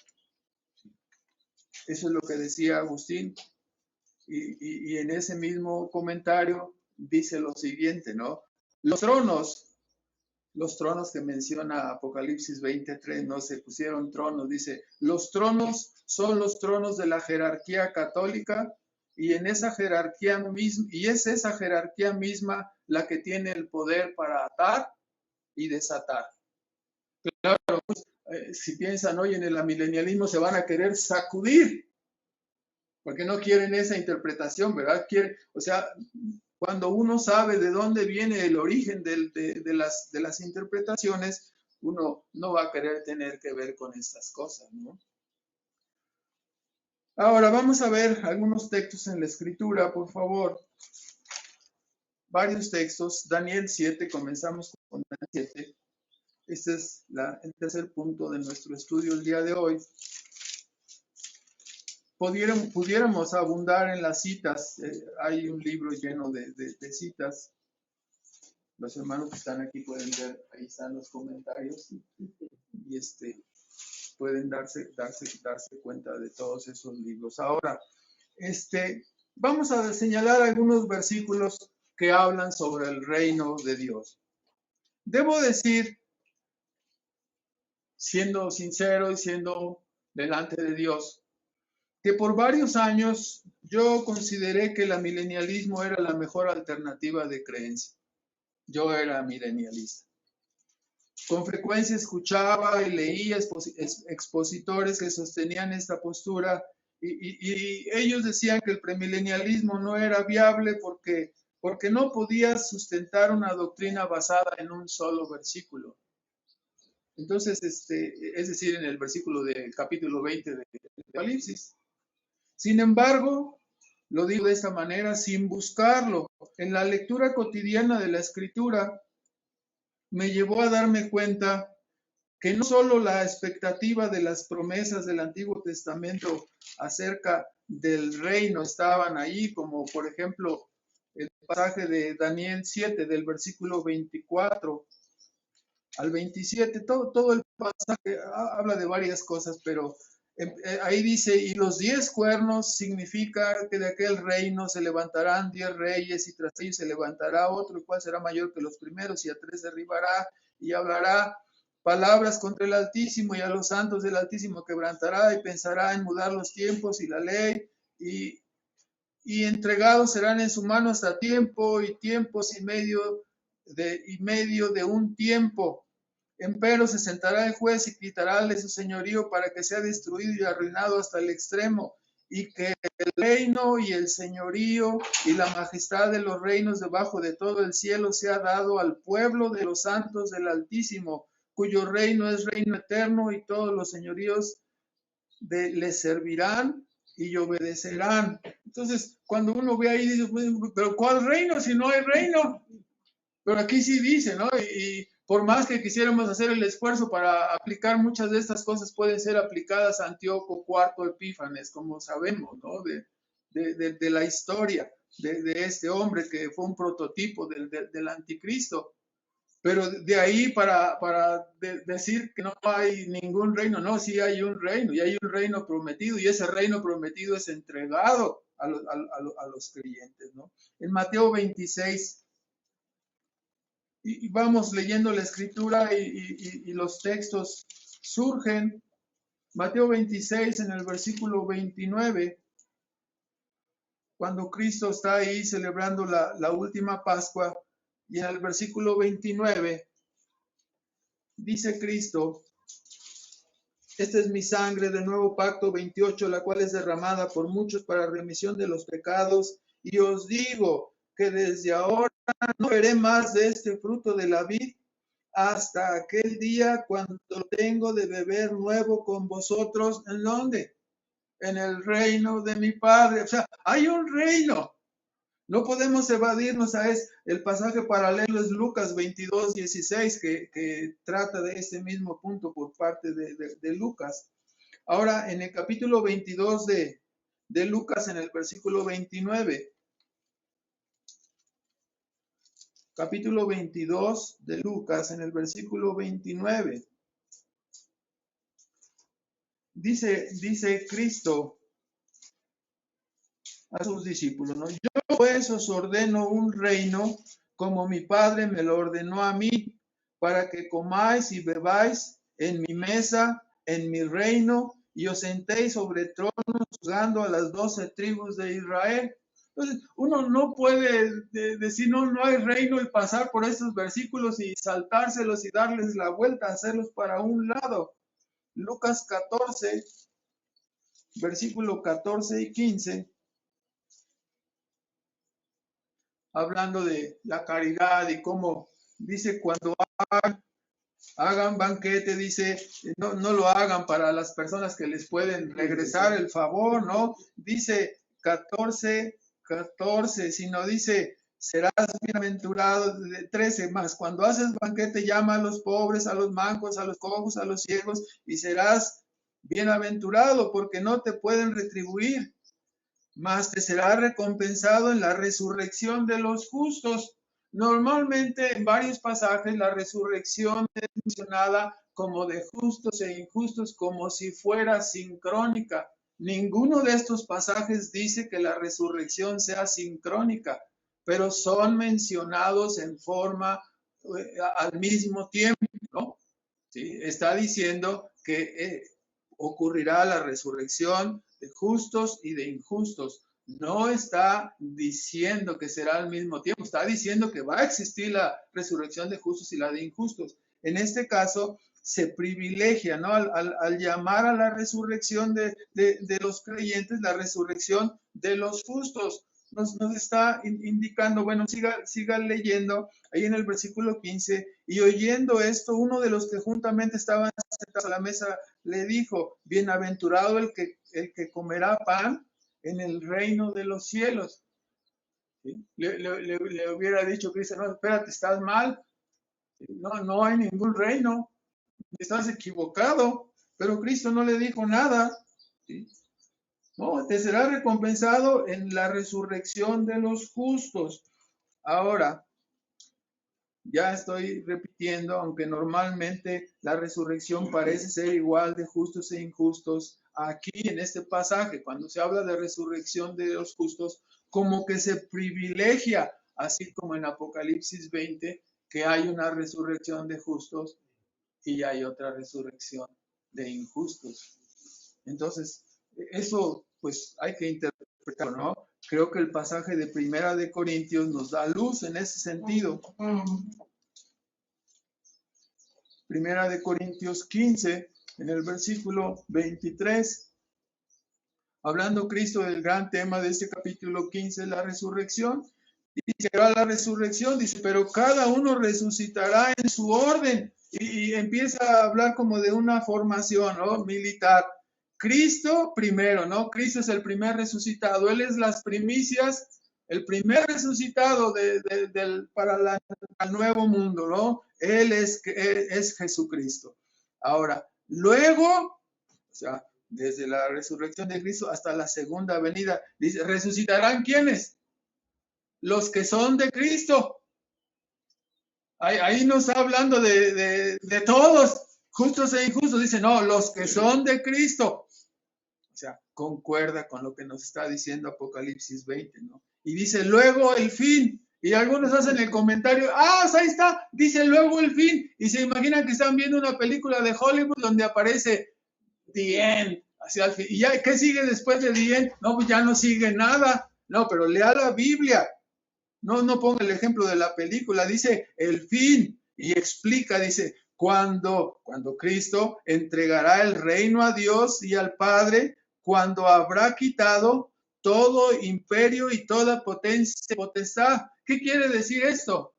Eso es lo que decía Agustín. Y en ese mismo comentario dice lo siguiente, ¿no? Los tronos que menciona Apocalipsis 23, no se pusieron tronos, dice, los tronos son los tronos de la jerarquía católica, y en esa jerarquía misma, y es esa jerarquía misma la que tiene el poder para atar y desatar. Claro, pues, si piensan hoy en el amilenialismo, se van a querer sacudir, porque no quieren esa interpretación, ¿verdad? O sea, cuando uno sabe de dónde viene el origen de las interpretaciones, uno no va a querer tener que ver con estas cosas, ¿no? Ahora vamos a ver algunos textos en la escritura, por favor. Varios textos. Daniel 7, comenzamos con Daniel 7. Este es el tercer punto de nuestro estudio el día de hoy. Pudiéramos abundar en las citas. Hay un libro lleno de citas. Los hermanos que están aquí pueden ver, ahí están los comentarios, y pueden darse cuenta de todos esos libros. Ahora, vamos a señalar algunos versículos que hablan sobre el reino de Dios. Debo decir, siendo sincero y siendo delante de Dios, que por varios años yo consideré que el amilenialismo era la mejor alternativa de creencia. Yo era milenialista. Con frecuencia escuchaba y leía expositores que sostenían esta postura, y ellos decían que el premilenialismo no era viable porque no podía sustentar una doctrina basada en un solo versículo. Entonces, es decir, en el versículo del capítulo 20 de Apocalipsis. Sin embargo, lo digo de esta manera, sin buscarlo, en la lectura cotidiana de la Escritura, me llevó a darme cuenta que no solo la expectativa de las promesas del Antiguo Testamento acerca del reino estaban ahí, como por ejemplo el pasaje de Daniel 7, del versículo 24 al 27, todo el pasaje habla de varias cosas, pero ahí dice, y los 10 cuernos significa que de aquel reino se levantarán 10 reyes, y tras ellos se levantará otro, el cual será mayor que los primeros, y a 3 derribará, y hablará palabras contra el Altísimo, y a los santos del Altísimo quebrantará, y pensará en mudar los tiempos y la ley, y entregados serán en su mano hasta tiempo y tiempos y medio de un tiempo. Empero se sentará el juez y quitará su señorío para que sea destruido y arruinado hasta el extremo, y que el reino y el señorío y la majestad de los reinos debajo de todo el cielo sea dado al pueblo de los santos del Altísimo, cuyo reino es reino eterno, y todos los señoríos le servirán y obedecerán. Entonces, cuando uno ve ahí, dice, pero ¿cuál reino si no hay reino? Pero aquí sí dice, ¿no? Y por más que quisiéramos hacer el esfuerzo para aplicar muchas de estas cosas, pueden ser aplicadas a Antíoco IV Epífanes, como sabemos, ¿no? De la historia de este hombre que fue un prototipo del anticristo. Pero de ahí para decir que no hay ningún reino, no, sí hay un reino, y hay un reino prometido, y ese reino prometido es entregado a los creyentes, ¿no? En Mateo 26, y vamos leyendo la escritura y los textos surgen. Mateo 26 en el versículo 29, cuando Cristo está ahí celebrando la última Pascua, y en el versículo 29 dice Cristo, esta es mi sangre del nuevo pacto, 28, la cual es derramada por muchos para remisión de los pecados, y os digo que desde ahora no veré más de este fruto de la vid hasta aquel día cuando tengo de beber nuevo con vosotros. ¿En dónde? En el reino de mi Padre. O sea, hay un reino. No podemos evadirnos a eso. El pasaje paralelo es Lucas 22, 16, que trata de ese mismo punto por parte de Lucas. Ahora, en el capítulo 22 de Lucas, en el versículo 29, capítulo 22 de Lucas, en el versículo 29, dice Cristo a sus discípulos, ¿no? Yo pues os ordeno un reino como mi Padre me lo ordenó a mí, para que comáis y bebáis en mi mesa, en mi reino, y os sentéis sobre tronos juzgando a las 12 tribus de Israel. Entonces, uno no puede decir, no hay reino, y pasar por estos versículos y saltárselos y darles la vuelta, hacerlos para un lado. Lucas 14, versículo 14 y 15. Hablando de la caridad y cómo dice cuando hagan banquete, dice, no lo hagan para las personas que les pueden regresar el favor, ¿no? Dice 14, sino dice, serás bienaventurado, 13 más, cuando haces banquete llama a los pobres, a los mancos, a los cojos, a los ciegos, y serás bienaventurado porque no te pueden retribuir, mas te será recompensado en la resurrección de los justos. Normalmente en varios pasajes la resurrección es mencionada como de justos e injustos, como si fuera sincrónica. Ninguno de estos pasajes dice que la resurrección sea sincrónica, pero son mencionados en forma al mismo tiempo, ¿no? ¿Sí? Está diciendo que ocurrirá la resurrección de justos y de injustos. No está diciendo que será al mismo tiempo, está diciendo que va a existir la resurrección de justos y la de injustos. En este caso, se privilegia, ¿no? Al llamar a la resurrección de los creyentes, la resurrección de los justos. Nos está indicando, bueno, siga leyendo, ahí en el versículo 15, y oyendo esto, uno de los que juntamente estaban sentados a la mesa le dijo, bienaventurado el que comerá pan en el reino de los cielos. ¿Sí? Le hubiera dicho Cristo, no, espérate, estás mal, no hay ningún reino, estás equivocado, pero Cristo no le dijo nada, ¿sí? No, te será recompensado en la resurrección de los justos. Ahora, ya estoy repitiendo, aunque normalmente la resurrección parece ser igual de justos e injustos, aquí en este pasaje, cuando se habla de resurrección de los justos, como que se privilegia, así como en Apocalipsis 20, que hay una resurrección de justos y hay otra resurrección de injustos. Entonces, eso pues hay que interpretarlo, ¿no? Creo que el pasaje de Primera de Corintios nos da luz en ese sentido. Primera de Corintios 15, en el versículo 23, hablando Cristo del gran tema de este capítulo 15, la resurrección. Dice, la resurrección, dice, pero cada uno resucitará en su orden. Y empieza a hablar como de una formación, ¿no? Militar. Cristo primero, ¿no? Cristo es el primer resucitado. Él es las primicias, el primer resucitado para el nuevo mundo, ¿no? Él es Jesucristo. Ahora, luego, o sea, desde la resurrección de Cristo hasta la segunda venida, dice, ¿resucitarán quiénes? Los que son de Cristo. Ahí no está hablando de todos, justos e injustos. Dice, no, los que son de Cristo. O sea, concuerda con lo que nos está diciendo Apocalipsis 20, ¿no? Y dice, luego el fin. Y algunos hacen el comentario, ahí está, dice luego el fin. Y se imaginan que están viendo una película de Hollywood donde aparece The End, hacia el fin. ¿Y ya qué sigue después de The End? No, pues ya no sigue nada. No, pero lea la Biblia. No ponga el ejemplo de la película, dice el fin y explica, dice, cuando Cristo entregará el reino a Dios y al Padre, cuando habrá quitado todo imperio y toda potencia, potestad. ¿Qué quiere decir esto?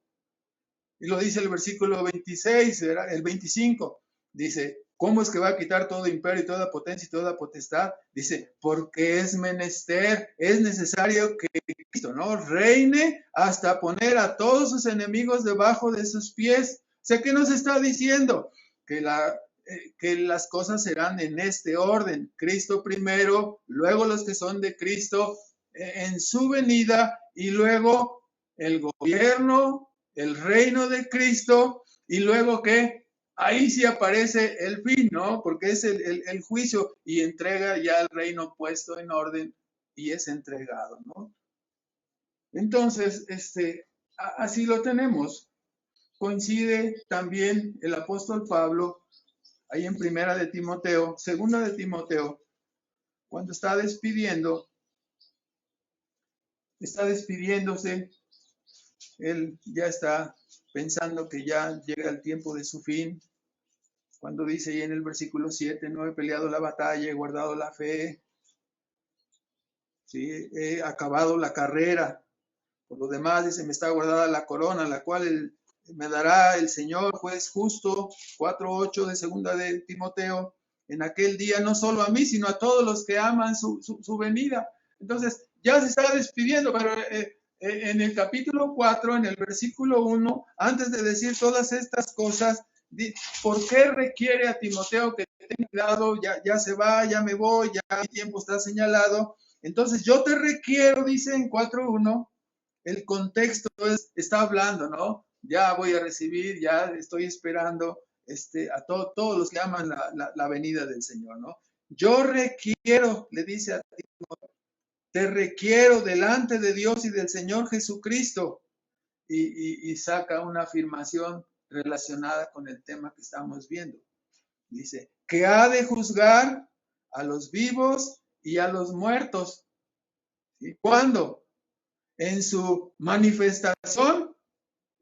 Y lo dice el versículo 26, el 25, dice, ¿cómo es que va a quitar todo imperio y toda potencia y toda potestad? Dice, porque es menester, es necesario que Cristo, ¿no? Reine hasta poner a todos sus enemigos debajo de sus pies. O sea, ¿qué nos está diciendo? Que las cosas serán en este orden. Cristo primero, luego los que son de Cristo en su venida y luego el gobierno, el reino de Cristo, y luego que ahí sí aparece el fin, ¿no? Porque es el juicio y entrega ya el reino puesto en orden y es entregado, ¿no? Entonces, así lo tenemos. Coincide también el apóstol Pablo ahí en Primera de Timoteo, Segunda de Timoteo, cuando está despidiéndose, él ya está pensando que ya llega el tiempo de su fin, cuando dice ahí en el versículo 7, no he peleado la batalla, he guardado la fe, ¿sí? He acabado la carrera, por lo demás dice, me está guardada la corona, la cual me dará el Señor, juez justo, 4:8 de segunda de Timoteo, en aquel día, no solo a mí, sino a todos los que aman su venida. Entonces, ya se está despidiendo, pero en el capítulo 4, en el versículo 1, antes de decir todas estas cosas, ¿por qué requiere a Timoteo que tenga cuidado? Ya se va, ya me voy, ya mi tiempo está señalado. Entonces, yo te requiero, dice en 4:1, el contexto está hablando, ¿no? Ya voy a recibir, ya estoy esperando a todos los que aman la venida del Señor, ¿no? Yo requiero, le dice a ti, te requiero delante de Dios y del Señor Jesucristo. Y saca una afirmación relacionada con el tema que estamos viendo. Dice, que ha de juzgar a los vivos y a los muertos. ¿Y cuándo? En su manifestación.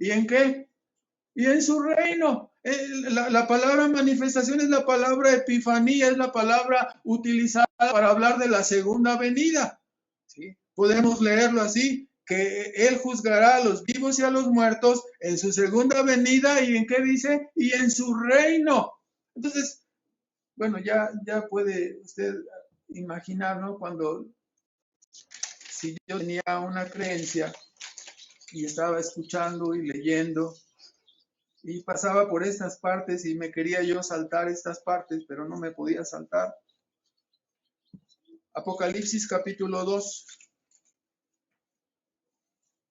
¿Y en qué? Y en su reino. La palabra manifestación es la palabra epifanía, es la palabra utilizada para hablar de la segunda venida. ¿Sí? Podemos leerlo así, que Él juzgará a los vivos y a los muertos en su segunda venida. ¿Y en qué dice? Y en su reino. Entonces, bueno, ya puede usted imaginar, ¿no? Si yo tenía una creencia y estaba escuchando y leyendo y pasaba por estas partes y me quería yo saltar estas partes, pero no me podía saltar. Apocalipsis capítulo 2.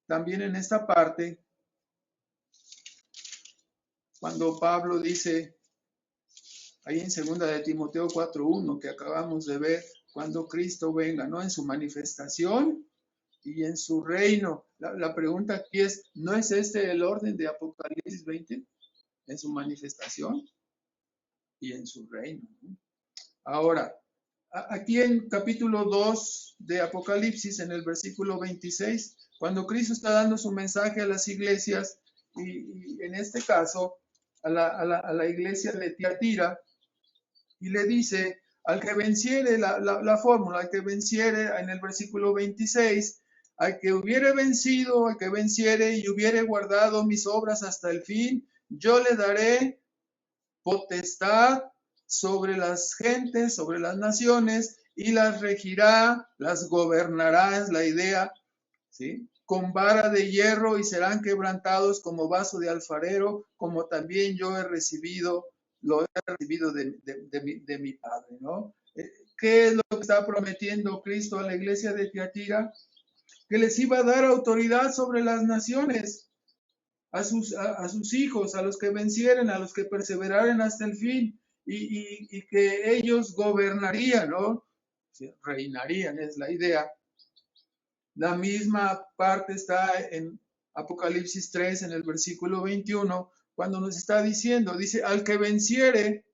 También en esta parte, cuando Pablo dice, ahí en 2 de Timoteo 4:1, que acabamos de ver, cuando Cristo venga, ¿no? En su manifestación y en su reino. La pregunta aquí es, ¿no es este el orden de Apocalipsis 20? En su manifestación y en su reino, ¿no? Ahora, aquí en capítulo 2 de Apocalipsis, en el versículo 26, cuando Cristo está dando su mensaje a las iglesias, y en este caso a la iglesia de Tiatira, y le dice, al que venciere, la fórmula, al que venciere en el versículo 26, al que hubiere vencido, al que venciere y hubiere guardado mis obras hasta el fin, yo le daré potestad sobre las gentes, sobre las naciones, y las regirá, las gobernará, es la idea, ¿sí? Con vara de hierro, y serán quebrantados como vaso de alfarero, como también yo he recibido, lo he recibido de mi Padre, ¿no? ¿Qué es lo que está prometiendo Cristo a la iglesia de Tiatira? Que les iba a dar autoridad sobre las naciones, a sus hijos, a los que vencieren, a los que perseveraren hasta el fin, y que ellos gobernarían, ¿no? Reinarían, es la idea. La misma parte está en Apocalipsis 3, en el versículo 21, cuando nos está diciendo, dice, al que venciere,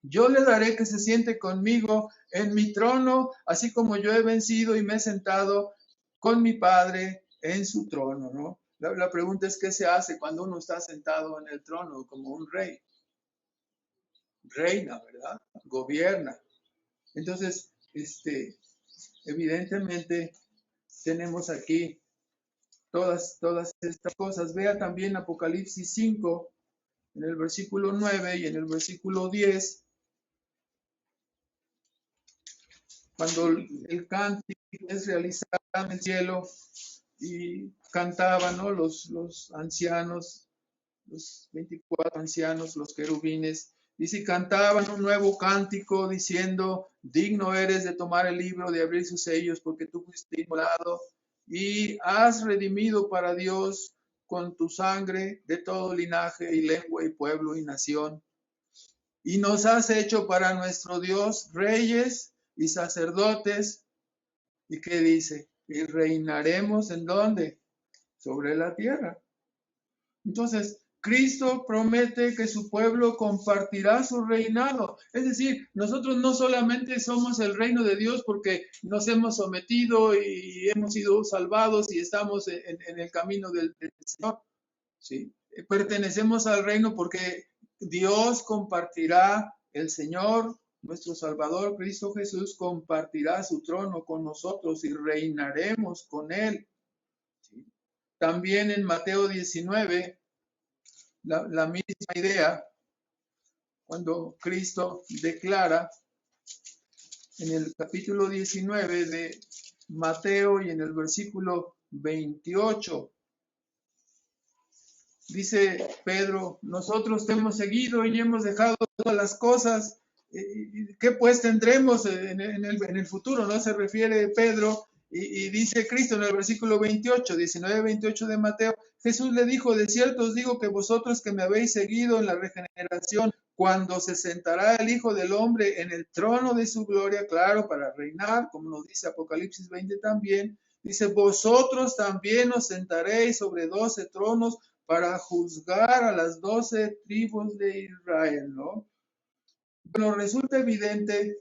yo le daré que se siente conmigo en mi trono, así como yo he vencido y me he sentado con mi Padre en su trono, ¿no? La pregunta es, ¿qué se hace cuando uno está sentado en el trono como un rey? Reina, ¿verdad? Gobierna. Entonces, evidentemente, tenemos aquí todas estas cosas. Vea también Apocalipsis 5, en el versículo 9 y en el versículo 10, cuando el cántico es realizado en el cielo y cantaban, ¿no? Los ancianos, los 24 ancianos, los querubines, dice, cantaban un nuevo cántico diciendo, digno eres de tomar el libro, de abrir sus sellos, porque tú fuiste inmolado y has redimido para Dios con tu sangre de todo linaje y lengua y pueblo y nación. Y nos has hecho para nuestro Dios reyes y sacerdotes. ¿Y qué dice? Y reinaremos ¿en dónde? Sobre la tierra. Entonces, Cristo promete que su pueblo compartirá su reinado. Es decir, nosotros no solamente somos el reino de Dios porque nos hemos sometido y hemos sido salvados y estamos en el camino del Señor, ¿sí? Pertenecemos al reino porque Dios compartirá, el Señor, nuestro Salvador, Cristo Jesús, compartirá su trono con nosotros y reinaremos con Él, ¿sí? También en Mateo 19, la misma idea, cuando Cristo declara en el capítulo 19 de Mateo y en el versículo 28, dice Pedro, nosotros te hemos seguido y hemos dejado todas las cosas, ¿qué pues tendremos en el futuro? ¿No? Se refiere Pedro y dice Cristo en el versículo 28, 19-28 de Mateo, Jesús le dijo, de cierto os digo que vosotros que me habéis seguido en la regeneración, cuando se sentará el Hijo del Hombre en el trono de su gloria, claro, para reinar, como nos dice Apocalipsis 20 también, dice, vosotros también os sentaréis sobre 12 tronos para juzgar a las 12 tribus de Israel, ¿no? Bueno, resulta evidente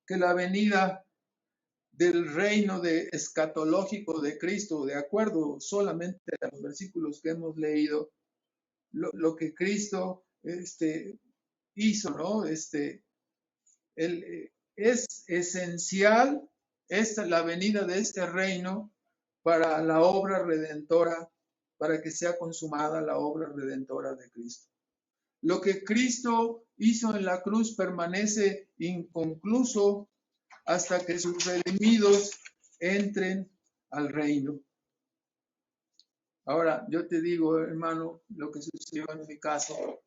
que la venida del reino escatológico de Cristo, de acuerdo solamente a los versículos que hemos leído, lo que Cristo hizo, ¿no? Es esencial la venida de este reino para la obra redentora, para que sea consumada la obra redentora de Cristo. Lo que Cristo hizo en la cruz permanece inconcluso hasta que sus redimidos entren al reino. Ahora, yo te digo, hermano, lo que sucedió en mi caso,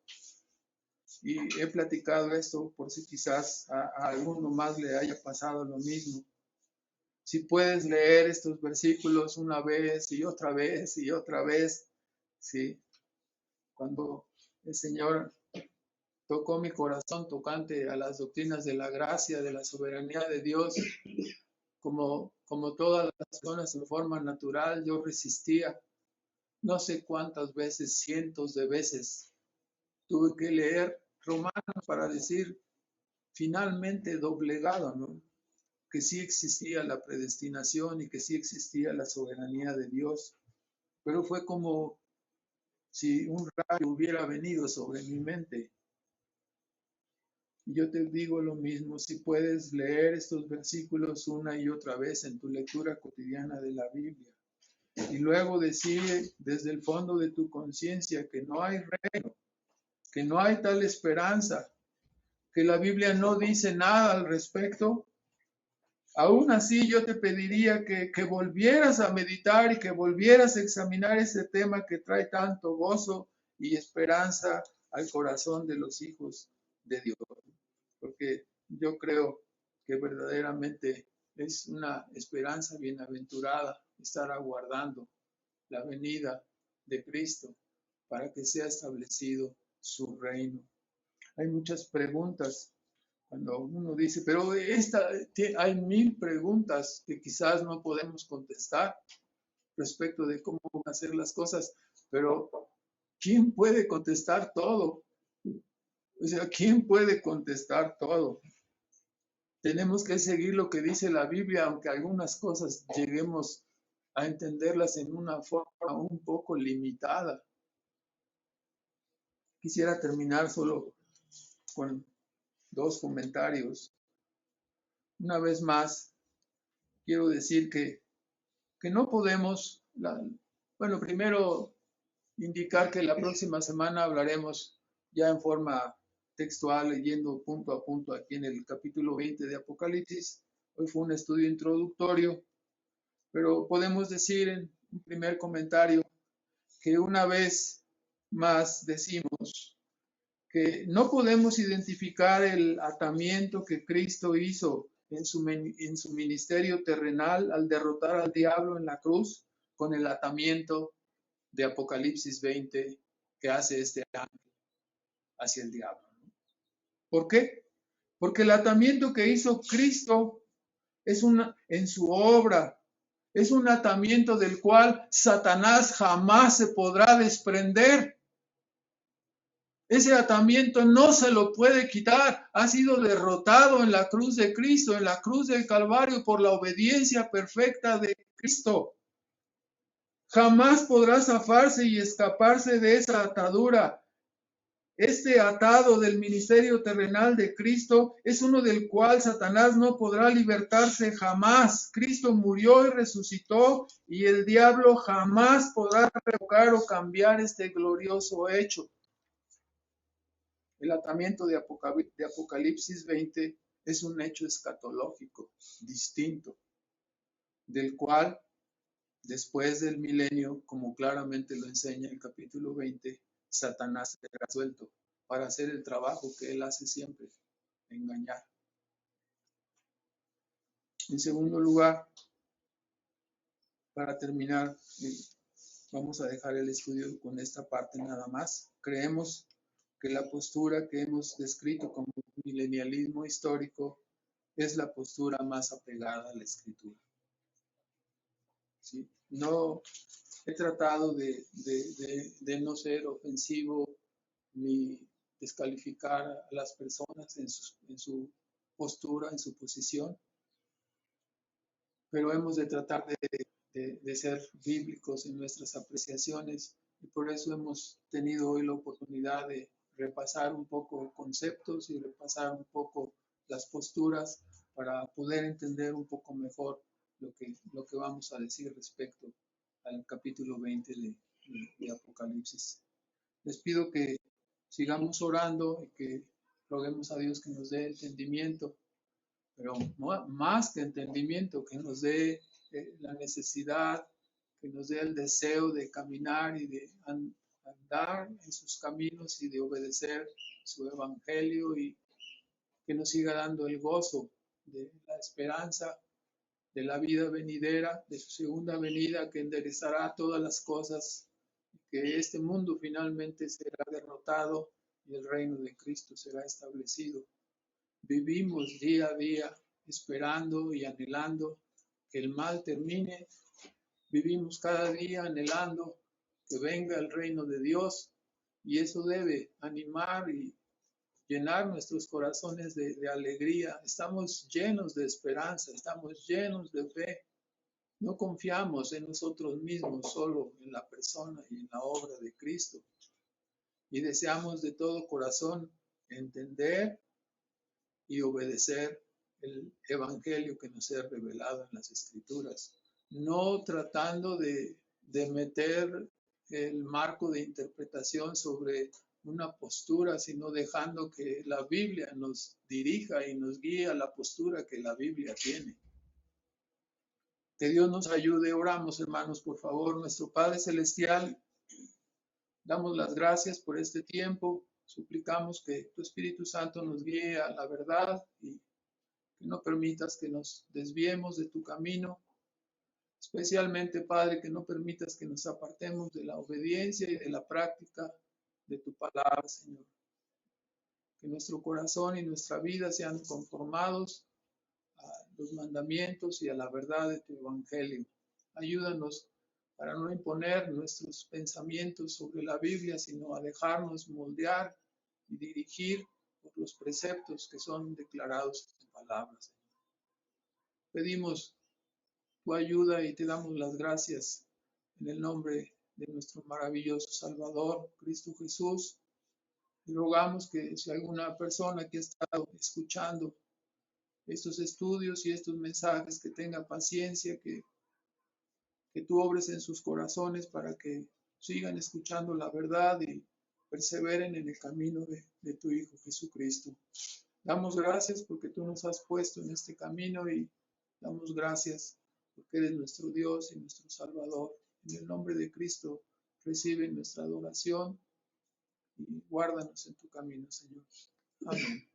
y he platicado esto por si quizás a alguno más le haya pasado lo mismo. Si puedes leer estos versículos una vez y otra vez y otra vez, ¿sí? Cuando el Señor tocó mi corazón tocante a las doctrinas de la gracia, de la soberanía de Dios, como todas las personas en forma natural, yo resistía. No sé cuántas veces, cientos de veces, tuve que leer Romanos para decir, finalmente doblegado, ¿no? Que sí existía la predestinación y que sí existía la soberanía de Dios. Pero fue como si un rayo hubiera venido sobre mi mente. Y yo te digo lo mismo, si puedes leer estos versículos una y otra vez en tu lectura cotidiana de la Biblia, y luego decir desde el fondo de tu conciencia que no hay reino, que no hay tal esperanza, que la Biblia no dice nada al respecto, aún así yo te pediría que volvieras a meditar y que volvieras a examinar ese tema que trae tanto gozo y esperanza al corazón de los hijos de Dios. Porque yo creo que verdaderamente es una esperanza bienaventurada estar aguardando la venida de Cristo para que sea establecido su reino. Hay muchas preguntas cuando uno dice, pero hay 1000 preguntas que quizás no podemos contestar respecto de cómo van a ser las cosas, pero ¿quién puede contestar todo? O sea, ¿quién puede contestar todo? Tenemos que seguir lo que dice la Biblia, aunque algunas cosas lleguemos a entenderlas en una forma un poco limitada. Quisiera terminar solo con 2 comentarios. Una vez más, quiero decir que no podemos, bueno, primero indicar que la próxima semana hablaremos ya en forma textual, leyendo punto a punto aquí en el capítulo 20 de Apocalipsis. Hoy fue un estudio introductorio, pero podemos decir en un primer comentario que una vez más decimos que no podemos identificar el atamiento que Cristo hizo en su ministerio terrenal al derrotar al diablo en la cruz con el atamiento de Apocalipsis 20 que hace este ángel hacia el diablo. ¿Por qué? Porque el atamiento que hizo Cristo es en su obra, es un atamiento del cual Satanás jamás se podrá desprender. Ese atamiento no se lo puede quitar. Ha sido derrotado en la cruz de Cristo, en la cruz del Calvario, por la obediencia perfecta de Cristo. Jamás podrá zafarse y escaparse de esa atadura. Este atado del ministerio terrenal de Cristo es uno del cual Satanás no podrá libertarse jamás. Cristo murió y resucitó y el diablo jamás podrá revocar o cambiar este glorioso hecho. El atamiento de Apocalipsis 20 es un hecho escatológico distinto, del cual después del milenio, como claramente lo enseña el capítulo 20, Satanás será suelto para hacer el trabajo que él hace siempre, engañar. En segundo lugar, para terminar, vamos a dejar el estudio con esta parte nada más. Creemos que la postura que hemos descrito como milenialismo histórico es la postura más apegada a la escritura. ¿Sí? No he tratado de no ser ofensivo ni descalificar a las personas en su postura, en su posición, pero hemos de tratar de ser bíblicos en nuestras apreciaciones y por eso hemos tenido hoy la oportunidad de repasar un poco conceptos y repasar un poco las posturas para poder entender un poco mejor lo que vamos a decir respecto al capítulo 20 de Apocalipsis. Les pido que sigamos orando y que roguemos a Dios que nos dé entendimiento, pero más que entendimiento, que nos dé la necesidad que nos dé el deseo de caminar y de andar en sus caminos y de obedecer su evangelio, y que nos siga dando el gozo de la esperanza de la vida venidera, de su segunda venida, que enderezará todas las cosas, que este mundo finalmente será derrotado y el reino de Cristo será establecido. Vivimos día a día esperando y anhelando que el mal termine. Vivimos cada día anhelando que venga el reino de Dios, y eso debe animar y llenar nuestros corazones de alegría. Estamos llenos de esperanza, estamos llenos de fe. No confiamos en nosotros mismos, solo en la persona y en la obra de Cristo. Y deseamos de todo corazón entender y obedecer el evangelio que nos es revelado en las Escrituras, no tratando de meter el marco de interpretación sobre una postura, sino dejando que la Biblia nos dirija y nos guíe a la postura que la Biblia tiene. Que Dios nos ayude. Oramos, hermanos, por favor. Nuestro Padre Celestial, damos las gracias por este tiempo. Suplicamos que tu Espíritu Santo nos guíe a la verdad y que no permitas que nos desviemos de tu camino. Especialmente, Padre, que no permitas que nos apartemos de la obediencia y de la práctica de tu palabra, Señor. Que nuestro corazón y nuestra vida sean conformados a los mandamientos y a la verdad de tu evangelio. Ayúdanos para no imponer nuestros pensamientos sobre la Biblia, sino a dejarnos moldear y dirigir por los preceptos que son declarados en tu palabra, Señor. Pedimos tu ayuda y te damos las gracias en el nombre de nuestro maravilloso Salvador, Cristo Jesús. Y rogamos que si alguna persona que ha estado escuchando estos estudios y estos mensajes, que tenga paciencia, que tú obres en sus corazones para que sigan escuchando la verdad y perseveren en el camino de tu Hijo Jesucristo. Damos gracias porque tú nos has puesto en este camino, y damos gracias porque eres nuestro Dios y nuestro Salvador. En el nombre de Cristo, recibe nuestra adoración y guárdanos en tu camino, Señor. Amén.